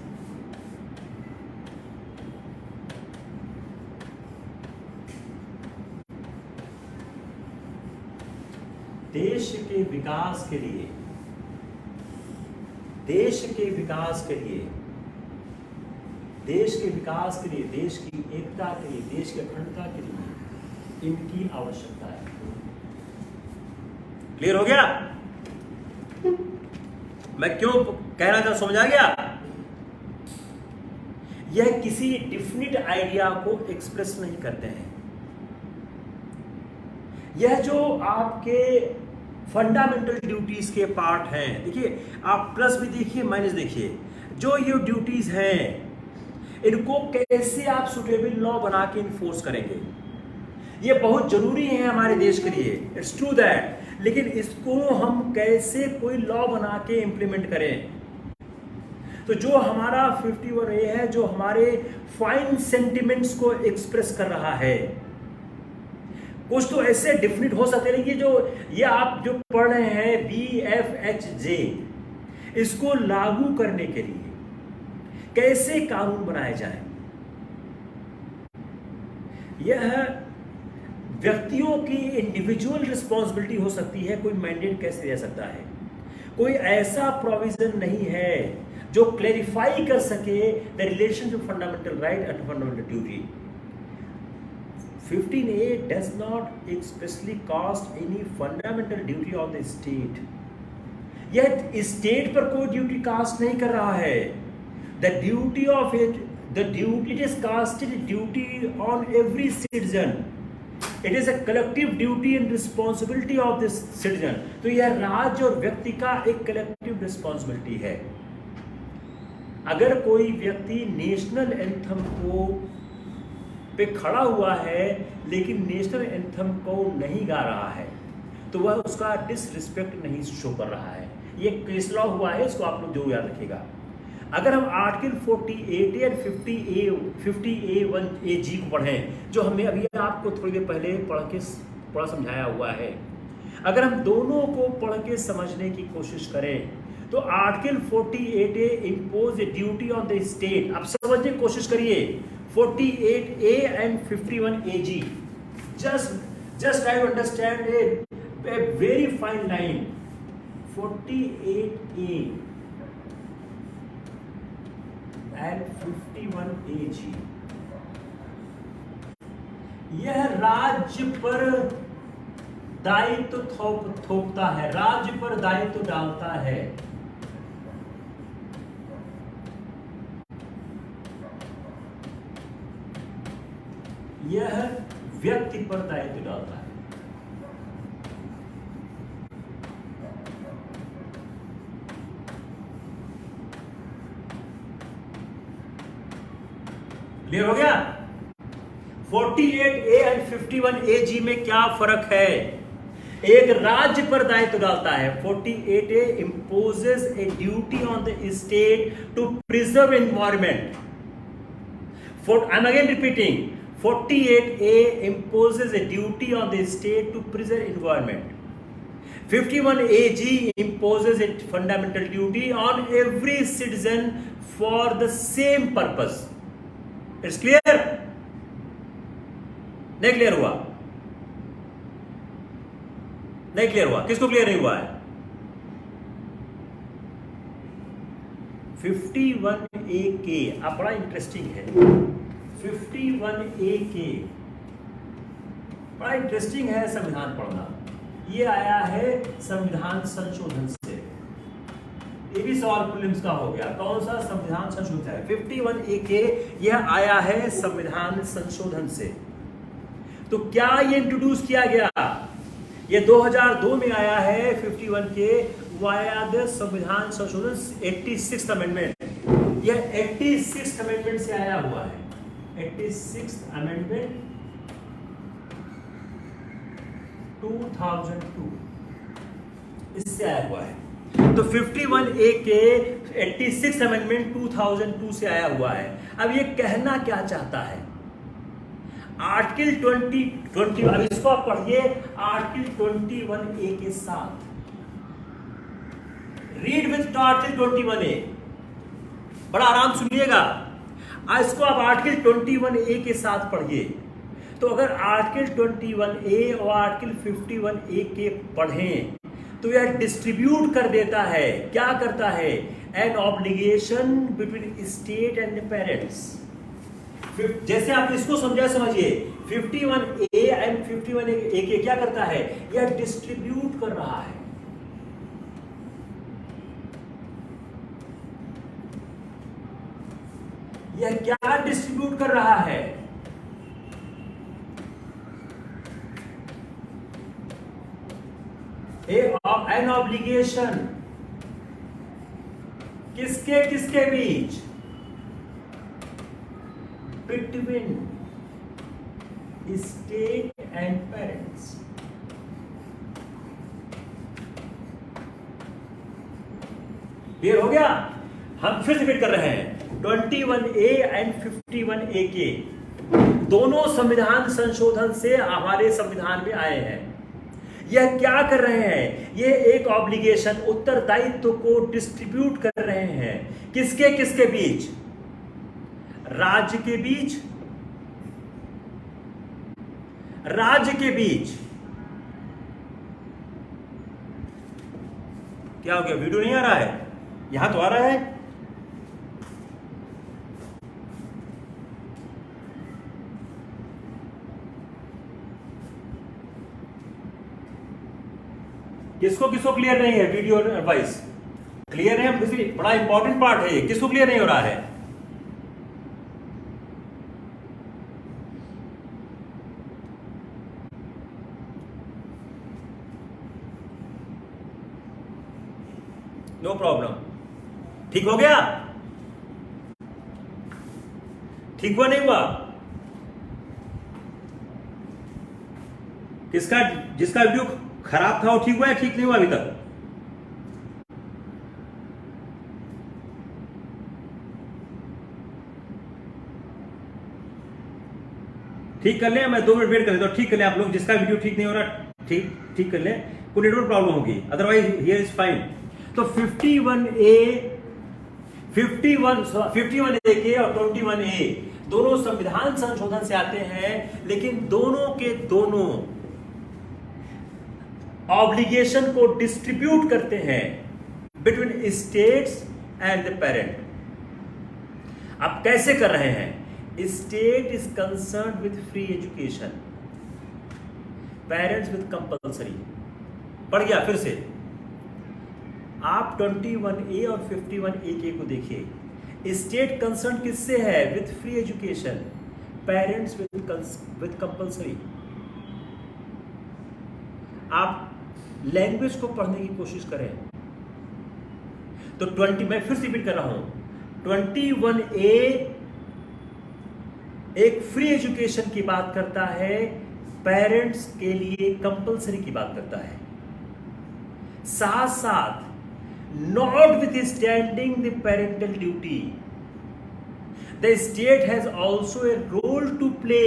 देश के विकास के लिए, देश के विकास के लिए, देश के विकास के लिए, देश की एकता के लिए, देश की अखंडता के लिए इनकी आवश्यकता है। क्लियर हो गया? मैं क्यों कह रहा था, समझ आ गया? यह किसी डिफिनिट आइडिया को एक्सप्रेस नहीं करते हैं। यह जो आपके फंडामेंटल ड्यूटीज के पार्ट हैं, देखिए आप प्लस भी देखिए माइनस देखिए, जो ये ड्यूटीज हैं इनको कैसे आप सुटेबल लॉ बना के इन्फोर्स करेंगे, ये बहुत जरूरी है हमारे देश के लिए। इट्स ट्रू दैट, लेकिन इसको हम कैसे कोई लॉ बना के इंप्लीमेंट करें? तो जो हमारा 51A है, जो हमारे फाइन सेंटिमेंट्स को एक्सप्रेस कर रहा है, कुछ तो ऐसे डिफिनिट हो सकते हैं कि जो ये आप जो पढ़ रहे हैं BFHJ, इसको लागू करने के लिए कैसे कानून बनाए जाए, यह व्यक्तियों की इंडिविजुअल रिस्पॉन्सिबिलिटी हो सकती है। कोई मैंडेट कैसे दे सकता है? कोई ऐसा प्रोविजन नहीं है जो क्लैरिफाई कर सके the relation of fundamental right and fundamental duty. 15A does not expressly cast any fundamental duty on the state। यह स्टेट पर कोई ड्यूटी कास्ट नहीं कर रहा है। The duty of it, the duty it is casted duty on every citizen। It is a collective duty and responsibility of this citizen। तो यह राज्य और व्यक्ति का एक collective responsibility है। अगर कोई व्यक्ति नेशनल एंथम को पे खड़ा हुआ है लेकिन नेशनल एंथम को नहीं गा रहा है, तो वह उसका डिसरिस्पेक्ट नहीं शो कर रहा है। ये केस लॉ हुआ है, इसको आप लोग जो याद रखिएगा। अगर हम आर्टिकल 48A और 50A1AG को पढ़ें, जो हमने अभी आपको थोड़ी देर पहले पढ़ समझाया हुआ है, अगर हम दोनों को पढ़ के समझने की कोशिश करें तो article 48A impose a duty on the state. अब समझने की कोशिश करिए 48A and 51AG। Just try to understand a very fine line. 48A and 51AG, यह राज्य पर दायित्व थोपता है, राज्य पर दायित्व डालता है। यह व्यक्ति पर दायित्व डालता है। क्लियर हो गया? 48A एंड 51AG में क्या फर्क है? एक राज्य पर दायित्व डालता है। 48A imposes a duty on the state to preserve environment. I'm again repeating. 48A imposes a duty on the state to preserve environment. 51AG imposes a fundamental duty on every citizen for the same purpose. It's clear? नहीं क्लियर हुआ? नहीं क्लियर हुआ? किसको क्लियर नहीं हुआ है? 51A अब बड़ा इंटरेस्टिंग है। 51A बड़ा इंटरेस्टिंग है संविधान पढ़ना। ये आया है संविधान संशोधन से। ये भी सवाल प्रीलिम्स का हो गया। कौन सा संविधान संशोधन है? 51A यह आया है संविधान संशोधन से। तो क्या ये इंट्रोड्यूस किया गया? ये 2002 में आया है 51 वाया द संविधान संशोधन 86th अमेंडमेंट। यह 86th अमेंडमेंट से आया हुआ है। 86th अमेंडमेंट 2002 इससे आया हुआ है। तो 51A 86th अमेंडमेंट 2002 से आया हुआ है। अब ये कहना क्या चाहता है? आर्टिकल 20 अब इसको आप पढ़िए आर्टिकल 21A के साथ। रीड विथ आर्टिकल 21A, बड़ा आराम सुनिएगा। इसको आप आर्टिकल 21A के साथ पढ़िए। तो अगर आर्टिकल 21A और आर्टिकल 51A के पढ़ें तो यह डिस्ट्रीब्यूट कर देता है। क्या करता है? An obligation between state and parents. जैसे आप इसको समझा, समझिए 51A एंड 51A के क्या करता है? यह डिस्ट्रीब्यूट कर रहा है। यह क्या डिस्ट्रीब्यूट कर रहा है? एन ऑब्लिगेशन किसके किसके बीच? Between state and parents. Clear हो गया? हम फिर रिपीट कर रहे हैं 21A एंड 51A के दोनों संविधान संशोधन से हमारे संविधान में आए हैं। यह क्या कर रहे हैं? ये एक ऑब्लिगेशन उत्तरदायित्व को डिस्ट्रीब्यूट कर रहे हैं। किसके किसके बीच? राज्य के बीच, राज्य के बीच। क्या हो गया? वीडियो नहीं आ रहा है? यहां तो आ रहा है। किसको किसको क्लियर नहीं है? वीडियो एडवाइस क्लियर है? बड़ा इंपॉर्टेंट पार्ट है ये। किसको क्लियर नहीं हो रहा है? No problem. ठीक हो गया? ठीक हुआ नहीं हुआ? जिसका वीडियो खराब था वो ठीक हुआ है, ठीक नहीं हुआ अभी तक? ठीक कर ले, मैं 2 मिनट वेट कर लेता हूं। ठीक कर ले आप लोग, जिसका वीडियो ठीक नहीं हो रहा ठीक कर ले, कोई नेटवर्क प्रॉब्लम होगी, अदरवाइज हियर इज फाइन। तो 51A के और 21A दोनों संविधान संशोधन से आते हैं, लेकिन दोनों के दोनों ऑब्लिगेशन को डिस्ट्रीब्यूट करते हैं between states and the parent. आप कैसे कर रहे हैं? State is concern with free education, parents with compulsory. पढ़ गया फिर से? आप 21A और 51A को देखिए। स्टेट कंसर्न किससे है? With free education, parents with compulsory. आप लैंग्वेज को पढ़ने की कोशिश करें। तो मैं फिर से रिपीट कर रहा हूं, 21A एक फ्री एजुकेशन की बात करता है, पेरेंट्स के लिए कंपल्सरी की बात करता है। साथ साथ notwithstanding the parental duty, the state has also a role to play.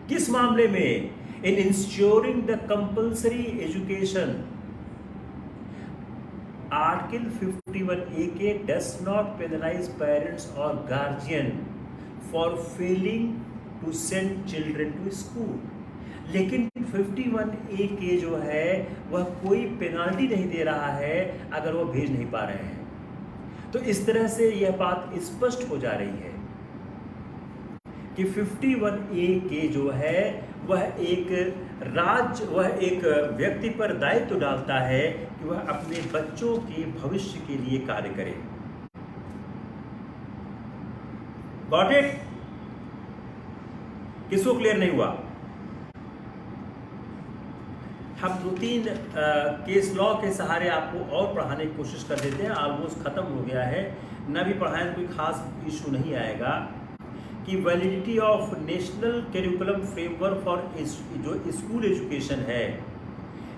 किस मामले में? In insuring the compulsory education. Article 51A k does not penalise parents or guardian for failing to send children to school. लेकिन 51A के जो है वह कोई पेनाल्टी नहीं दे रहा है अगर वो भेज नहीं पा रहे हैं। तो इस तरह से यह बात स्पष्ट हो जा रही है कि 51A के जो है वह एक व्यक्ति पर दायित्व डालता है कि वह अपने बच्चों के भविष्य के लिए कार्य करे। Got it? किसको क्लियर नहीं हुआ? हम 2-3 केस लॉ के सहारे आपको और पढ़ाने की कोशिश कर देते हैं। ऑलमोस्ट खत्म हो गया है, न भी पढ़ाएं कोई खास इशू नहीं आएगा। कि validity of national curriculum framework for जो स्कूल एजुकेशन है,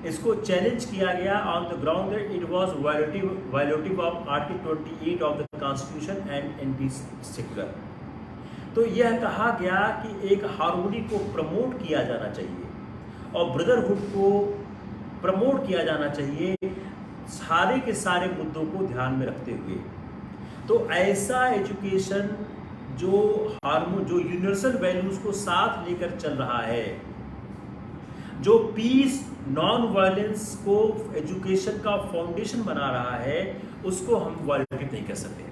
इसको चैलेंज किया गया on the ground that it was violative of article 28 of the constitution and एनबी सेक्युलर। तो यह कहा गया कि एक हार्मोनी को प्रमोट किया जाना चाहिए और ब्रदरहुड को प्रमोट किया जाना चाहिए, सारे के सारे मुद्दों को ध्यान में रखते हुए। तो ऐसा एजुकेशन जो यूनिवर्सल वैल्यूज को साथ लेकर चल रहा है, जो पीस नॉन वायलेंस को एजुकेशन का फाउंडेशन बना रहा है, उसको हम वायलेट नहीं कर सकते।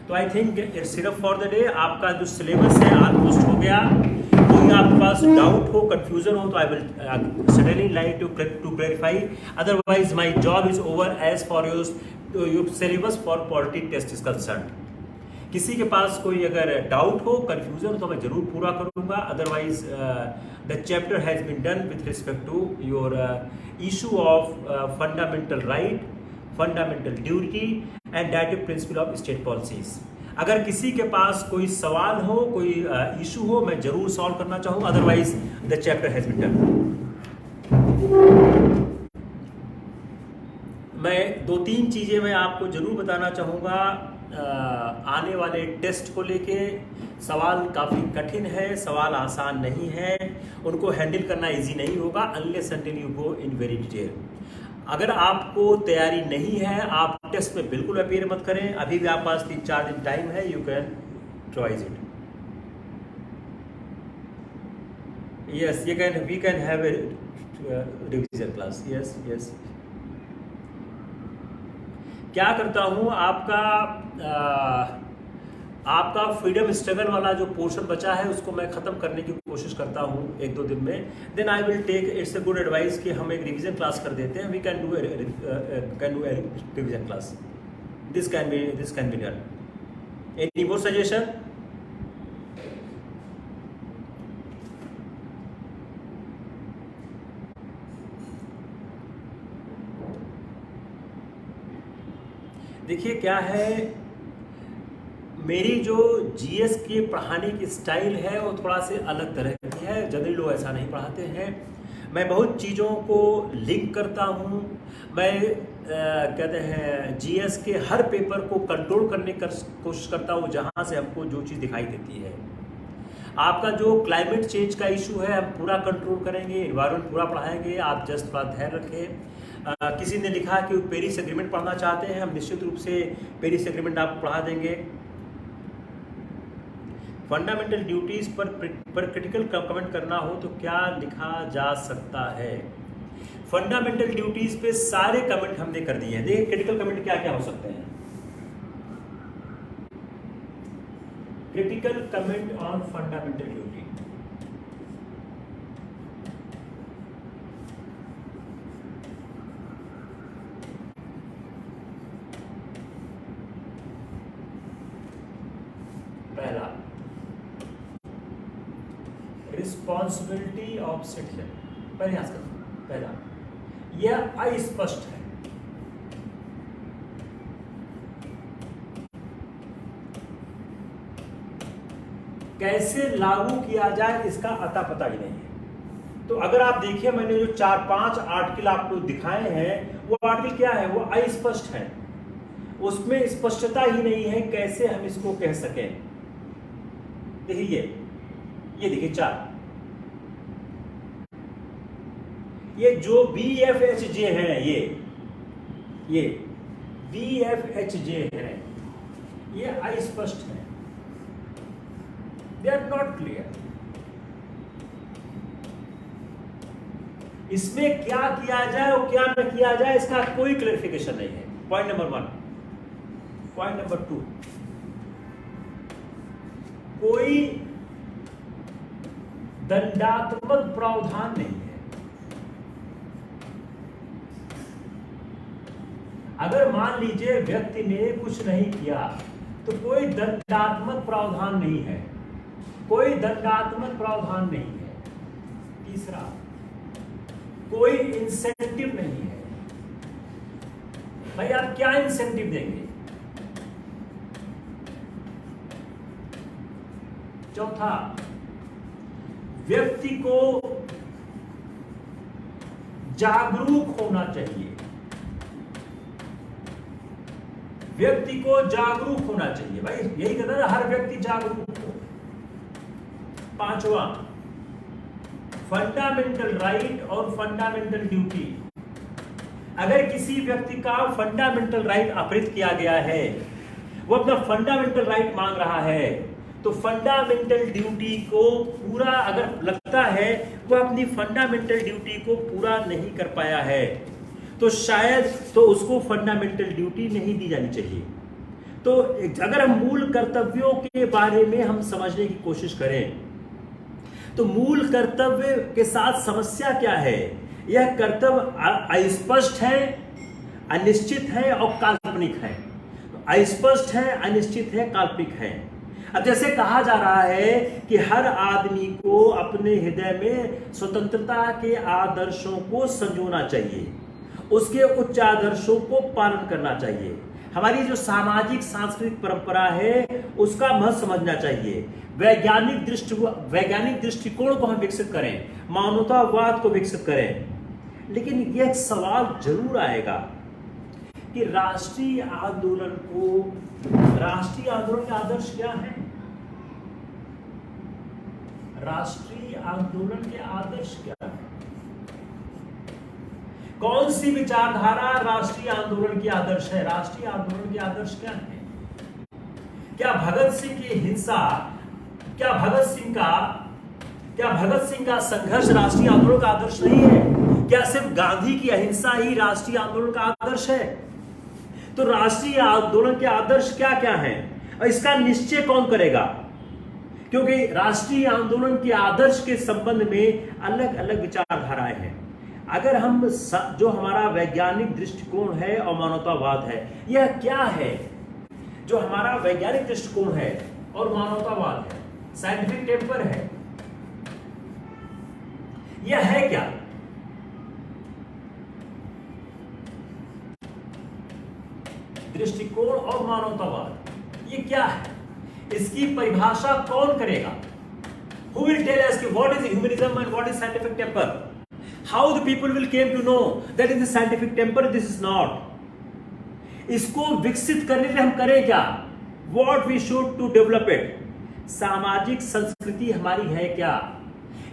तो आई थिंक इट्स सिर्फ फॉर द डे। आपका जो सिलेबस है ऑलमोस्ट हो गया। कोई आपके पास डाउट हो, कंफ्यूजन हो, तो I will suddenly like to clarify. Otherwise my job is over as for your syllabus for polity test is concern. किसी के पास कोई अगर डाउट हो, कंफ्यूजन हो, तो मैं जरूर पूरा करूंगा। Otherwise the chapter has been done with respect to your issue of fundamental right, fundamental duty and directive principle of state policies. अगर किसी के पास कोई सवाल हो, कोई इशू हो, मैं जरूर सॉल्व करना चाहूँगा। Otherwise the chapter has been done. मैं 2-3 चीज़ें मैं आपको जरूर बताना चाहूँगा। आने वाले टेस्ट को लेके सवाल काफ़ी कठिन है, सवाल आसान नहीं है, उनको हैंडल करना इजी नहीं होगा unless until you go in very detail. अगर आपको तैयारी नहीं है, आप टेस्ट में बिल्कुल अपीयर मत करें। अभी भी आपके पास 3-4 दिन टाइम है, you can tries it. Yes, we can have a revision class. Yes. क्या करता हूँ, आपका फ्रीडम स्ट्रगल वाला जो पोर्शन बचा है उसको मैं ख़त्म करने की कोशिश करता हूँ 1-2 दिन में। Then I will take, it's a good advice कि हम एक रिवीजन क्लास कर देते हैं। We can do a revision class. This can be done. Any more suggestion? देखिए क्या है, मेरी जो जीएस के पढ़ाने की स्टाइल है वो थोड़ा से अलग तरह की है। जनरली लोग ऐसा नहीं पढ़ाते हैं। मैं बहुत चीज़ों को लिंक करता हूँ। मैं कहते हैं जीएस के हर पेपर को कंट्रोल करने की कोशिश करता हूँ जहाँ से हमको जो चीज़ दिखाई देती है। आपका जो क्लाइमेट चेंज का इशू है हम पूरा कंट्रोल करेंगे, एनवायरनमेंट पूरा पढ़ाएंगे, आप जस्ट थोड़ा धैर्य रखें। किसी ने लिखा कि वो पेरिस एग्रीमेंट पढ़ना चाहते हैं, हम निश्चित रूप से पेरिस एग्रीमेंट आपको पढ़ा देंगे। फंडामेंटल ड्यूटीज पर क्रिटिकल कमेंट करना हो तो क्या लिखा जा सकता है? फंडामेंटल ड्यूटीज पे सारे कमेंट हमने कर दिए हैं। देखिए क्रिटिकल कमेंट क्या क्या हो सकते हैं। Critical comment on fundamental duty, पहला रिस्पॉन्सिबिलिटी ऑफ सिटीजन, प्रयास करो। पहला यह अस्पष्ट है, कैसे लागू किया जाए इसका अता पता ही नहीं है। तो अगर आप देखिए मैंने जो 4-5 आर्टिकल आपको दिखाए हैं वो आर्टिकल क्या है, वो अस्पष्ट है, उसमें स्पष्टता ही नहीं है कैसे हम इसको कह सकें। देखिए ये देखिए 4, ये जो BFHJ है, ये BFHJ है, ये अस्पष्ट है, दे आर नॉट क्लियर। इसमें क्या किया जाए और क्या न किया जाए इसका कोई क्लैरिफिकेशन नहीं है। Point number 1। पॉइंट नंबर 2, कोई दंडात्मक प्रावधान नहीं है। अगर मान लीजिए व्यक्ति ने कुछ नहीं किया तो कोई दंडात्मक प्रावधान नहीं है, कोई दंडात्मक प्रावधान नहीं है। तीसरा, कोई इंसेंटिव नहीं है। भाई आप क्या इंसेंटिव देंगे? चौथा, व्यक्ति को जागरूक होना चाहिए, व्यक्ति को जागरूक होना चाहिए। भाई यही कहता है हर व्यक्ति जागरूक हो। पांचवा, फंडामेंटल राइट और फंडामेंटल ड्यूटी। अगर किसी व्यक्ति का फंडामेंटल राइट अपहृत किया गया है, वो अपना फंडामेंटल राइट मांग रहा है, तो फंडामेंटल ड्यूटी को पूरा अगर लगता है वो अपनी फंडामेंटल ड्यूटी को पूरा नहीं कर पाया है तो शायद तो उसको फंडामेंटल ड्यूटी नहीं दी जानी चाहिए। तो अगर हम मूल कर्तव्यों के बारे में हम समझने की कोशिश करें तो मूल कर्तव्य के साथ समस्या क्या है? यह कर्तव्य अस्पष्ट है, अनिश्चित है और काल्पनिक है। अस्पष्ट है, अनिश्चित है, काल्पनिक है। अब जैसे कहा जा रहा है कि हर आदमी को अपने हृदय में स्वतंत्रता के आदर्शों को संजोना चाहिए, उसके उच्च आदर्शों को पालन करना चाहिए, हमारी जो सामाजिक सांस्कृतिक परंपरा है उसका महत्व समझना चाहिए, वैज्ञानिक दृष्टिकोण को हम विकसित करें, मानवतावाद को विकसित करें। लेकिन यह सवाल जरूर आएगा कि राष्ट्रीय आंदोलन के आदर्श क्या है? राष्ट्रीय आंदोलन के आदर्श क्या है? कौन सी विचारधारा राष्ट्रीय आंदोलन की आदर्श है? राष्ट्रीय आंदोलन के आदर्श क्या है? क्या भगत सिंह की हिंसा, क्या भगत सिंह का संघर्ष राष्ट्रीय आंदोलन का आदर्श नहीं है? क्या सिर्फ गांधी की अहिंसा ही राष्ट्रीय आंदोलन का आदर्श है? तो राष्ट्रीय आंदोलन के आदर्श क्या क्या है और इसका निश्चय कौन करेगा? क्योंकि राष्ट्रीय आंदोलन के आदर्श के संबंध में अलग अलग विचारधाराएं हैं। अगर हम जो हमारा वैज्ञानिक दृष्टिकोण है और मानवतावाद है, यह क्या है? जो हमारा वैज्ञानिक दृष्टिकोण है और मानवतावाद है, साइंटिफिक टेम्पर है, यह है क्या? दृष्टिकोण और मानवतावाद ये क्या है? इसकी परिभाषा कौन करेगा? Who will tell us कि what is humanism and what is scientific temper? How the people will came to know that is the scientific temper, this is not. इसको विकसित करने के लिए हम करें क्या? What we should to develop it. सामाजिक संस्कृति हमारी है क्या?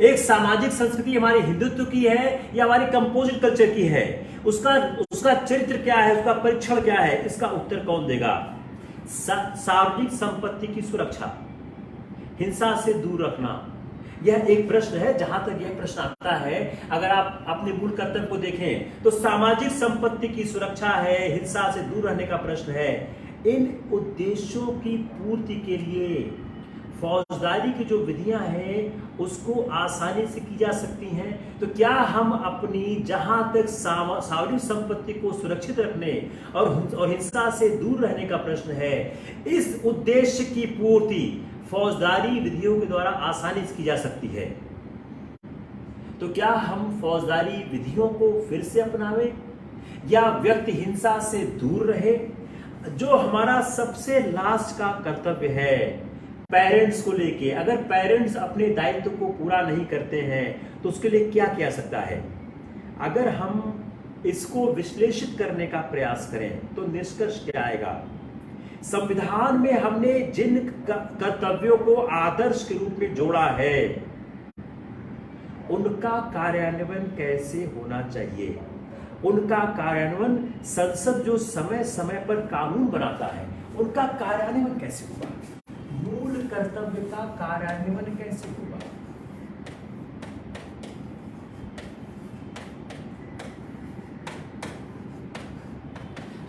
एक सामाजिक संस्कृति हमारी हिंदुत्व की है या हमारी कंपोजिट कल्चर की है? उसका चरित्र क्या है, उसका परीक्षण क्या है? इसका उत्तर कौन देगा? सार्वजनिक संपत्ति की सुरक्षा, हिंसा से दूर रखना, यह एक प्रश्न है। जहां तक यह प्रश्न आता है, अगर आप अपने मूल कर्तव्य को देखें तो सामाजिक संपत्ति की सुरक्षा है, हिंसा से दूर रहने का प्रश्न है। इन उद्देश्यों की पूर्ति के लिए फौजदारी की जो विधियां हैं उसको आसानी से की जा सकती हैं। तो क्या हम अपनी, जहां तक सार्वजनिक संपत्ति को सुरक्षित रखने और हिंसा से दूर रहने का प्रश्न है, इस उद्देश्य की पूर्ति फौजदारी विधियों के द्वारा आसानी से की जा सकती है। तो क्या हम फौजदारी विधियों को फिर से अपनावें या व्यक्ति हिंसा से दूर रहे? जो हमारा सबसे लास्ट का कर्तव्य है पेरेंट्स को लेके, अगर पेरेंट्स अपने दायित्व को पूरा नहीं करते हैं तो उसके लिए क्या किया सकता है? अगर हम इसको विश्लेषित करने का प्रयास करें तो निष्कर्ष क्या आएगा? संविधान में हमने जिन कर्तव्यों को आदर्श के रूप में जोड़ा है उनका कार्यान्वयन कैसे होना चाहिए? उनका कार्यान्वयन, संसद जो समय समय पर कानून बनाता है उनका कार्यान्वयन कैसे होगा? मूल कर्तव्य का कार्यान्वयन कैसे होगा?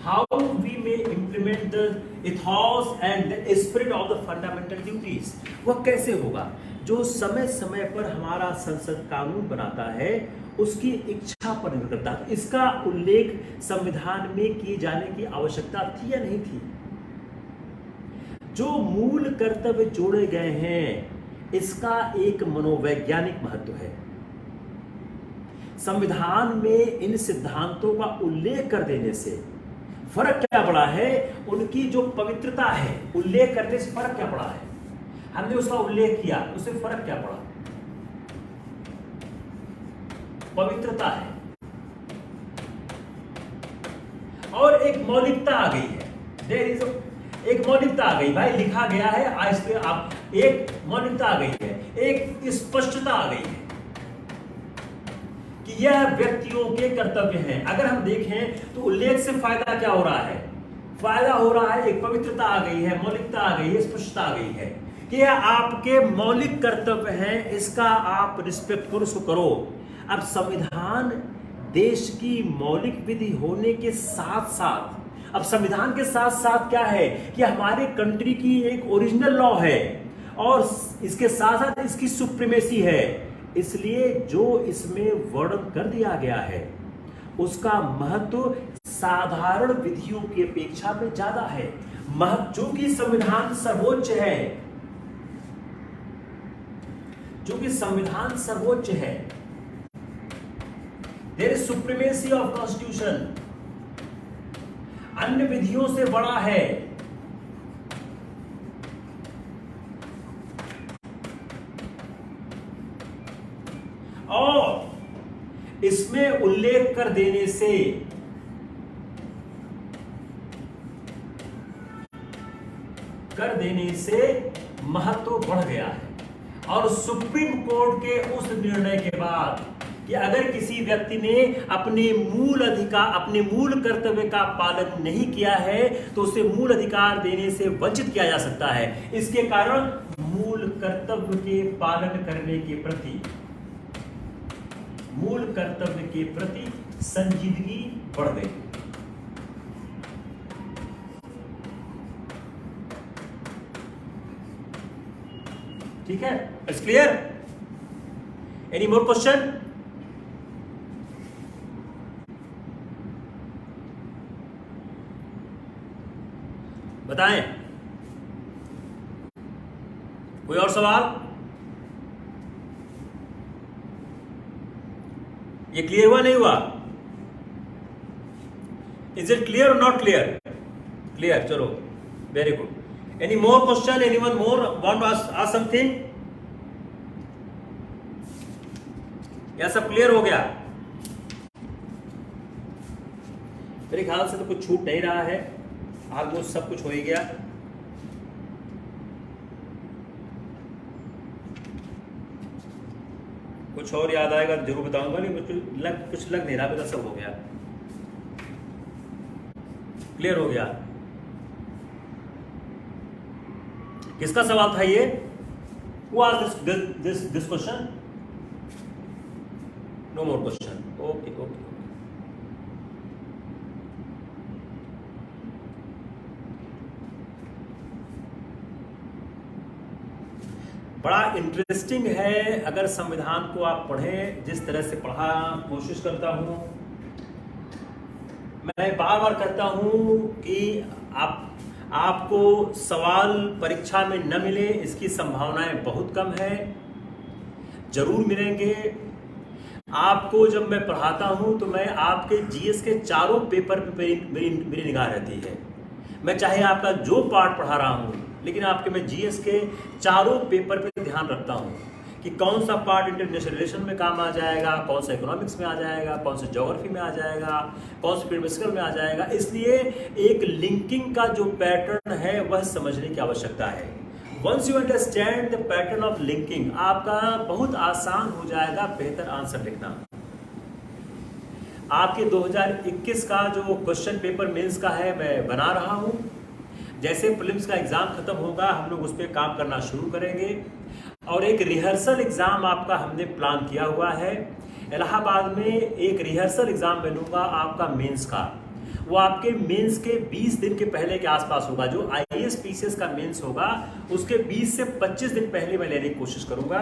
How we may implement the ethos and the spirit of the fundamental duties, वह कैसे होगा? जो समय समय पर हमारा संसद कानून बनाता है उसकी इच्छा पर निर्भर करता है। इसका उल्लेख संविधान में किए जाने की आवश्यकता थी या नहीं थी? जो मूल कर्तव्य जोड़े गए हैं इसका एक मनोवैज्ञानिक महत्व है। संविधान में इन सिद्धांतों का उल्लेख कर देने से फर्क क्या पड़ा है? उनकी जो पवित्रता है, उल्लेख करने से फर्क क्या पड़ा है? हमने उसका उल्लेख किया, उससे फर्क क्या पड़ा? पवित्रता है और एक मौलिकता आ गई है। देयर इज एक मौलिकता आ गई, भाई लिखा गया है आज पे, आप एक मौलिकता आ गई है, एक स्पष्टता आ गई है कि यह व्यक्तियों के कर्तव्य हैं। अगर हम देखें तो उल्लेख से फायदा क्या हो रहा है? फायदा हो रहा है, एक पवित्रता आ गई है, मौलिकता आ गई है, स्पष्टता आ गई है कि यह आपके मौलिक कर्तव्य हैं, इसका आप रिस्पेक्ट करो, उसको करो। अब संविधान देश की मौलिक विधि होने के साथ साथ, अब संविधान के साथ साथ क्या है कि हमारे कंट्री की एक ओरिजिनल लॉ है और इसके साथ साथ इसकी सुप्रीमेसी है। इसलिए जो इसमें वर्णन कर दिया गया है उसका महत्व साधारण विधियों की अपेक्षा में ज्यादा है। चूंकि संविधान सर्वोच्च है, चूंकि संविधान सर्वोच्च है, there is supremacy of constitution, अन्य विधियों से बड़ा है। और इसमें उल्लेख कर देने से महत्व बढ़ गया है। और सुप्रीम कोर्ट के उस निर्णय के बाद कि अगर किसी व्यक्ति ने अपने मूल अधिकार, अपने मूल कर्तव्य का पालन नहीं किया है तो उसे मूल अधिकार देने से वंचित किया जा सकता है। इसके कारण मूल कर्तव्य के पालन करने के प्रति, मूल कर्तव्य के प्रति संजीदगी बढ़ गई। ठीक है, it's clear? Any more question? बताएं, कोई और सवाल? ये क्लियर हुआ नहीं हुआ? इज इट क्लियर और नॉट क्लियर? क्लियर, चलो, very good. Any more question? Anyone more want to ask something? या सब क्लियर हो गया? मेरे ख्याल से तो कुछ छूट नहीं रहा है, ऑलमोस्ट सब कुछ हो ही गया। कुछ और याद आएगा तो जरूर बताऊंगा, नहीं कुछ लग नहीं रहा, मेरा सब हो गया, क्लियर हो गया। किसका सवाल था ये? Who asked this question? No more question. Okay. बड़ा इंटरेस्टिंग है अगर संविधान को आप पढ़ें, जिस तरह से पढ़ा कोशिश करता हूं। मैं बार बार कहता हूं कि आपको सवाल परीक्षा में न मिले इसकी संभावनाएं बहुत कम है, जरूर मिलेंगे। आपको जब मैं पढ़ाता हूं तो मैं आपके जीएस के चारों पेपर पे मेरी निगाह रहती है। मैं चाहे आपका जो पार्ट पढ़ा रहा हूं, लेकिन आपके मैं जीएस के चारों पेपर पे ध्यान रखता हूं कि कौन सा पार्ट इंटरनेशनल रिलेशन में काम आ जाएगा, कौन सा इकोनॉमिक्स में आ जाएगा, कौन सा ज्योग्राफी में आ जाएगा, कौन सा फिजिकल में आ जाएगा। इसलिए एक लिंकिंग का जो पैटर्न है वह समझने की आवश्यकता है। Once you understand the pattern of linking, आपका बहुत आसान हो जाएगा बेहतर आंसर लिखना। आपके 2021 का जो क्वेश्चन पेपर मेंस का है मैं बना रहा हूं। जैसे प्रीलिम्स का एग्जाम खत्म होगा हम लोग उस पर काम करना शुरू करेंगे, और एक रिहर्सल एग्जाम आपका हमने प्लान किया हुआ है। इलाहाबाद में एक रिहर्सल एग्जाम मैं लूंगा आपका मेंस का, वो आपके मेंस के 20 दिन के पहले के आसपास होगा। जो आईएएस पीसीएस का मेंस होगा उसके 20 से 25 दिन पहले मैं लेने की कोशिश करूंगा।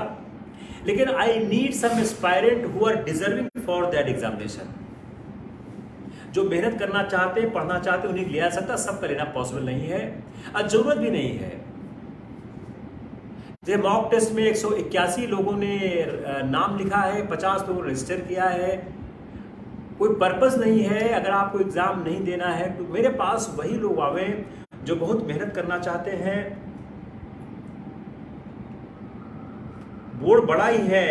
लेकिन I need some aspirant who are deserving for that examination. जो मेहनत करना चाहते हैं, पढ़ना चाहते हैं, उन्हें लिया जा सकता, सबका लेना पॉसिबल नहीं है और जरूरत भी नहीं है। जैसे मॉक टेस्ट में 181 लोगों ने नाम लिखा है, 50 लोगों ने रजिस्टर किया है, कोई पर्पस नहीं है। अगर आपको एग्जाम नहीं देना है तो मेरे पास वही लोग आवे जो बहुत मेहनत करना चाहते हैं। बोर्ड बड़ा ही है,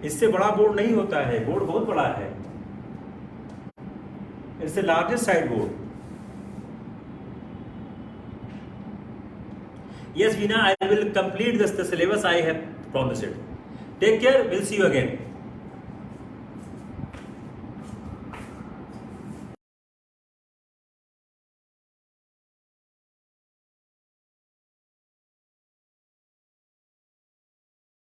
इससे बड़ा बोर्ड नहीं होता है, बोर्ड बहुत बड़ा है, it's the largest side board. Yes, Veena, I will complete the syllabus I have promised it. Take care. We'll see you again.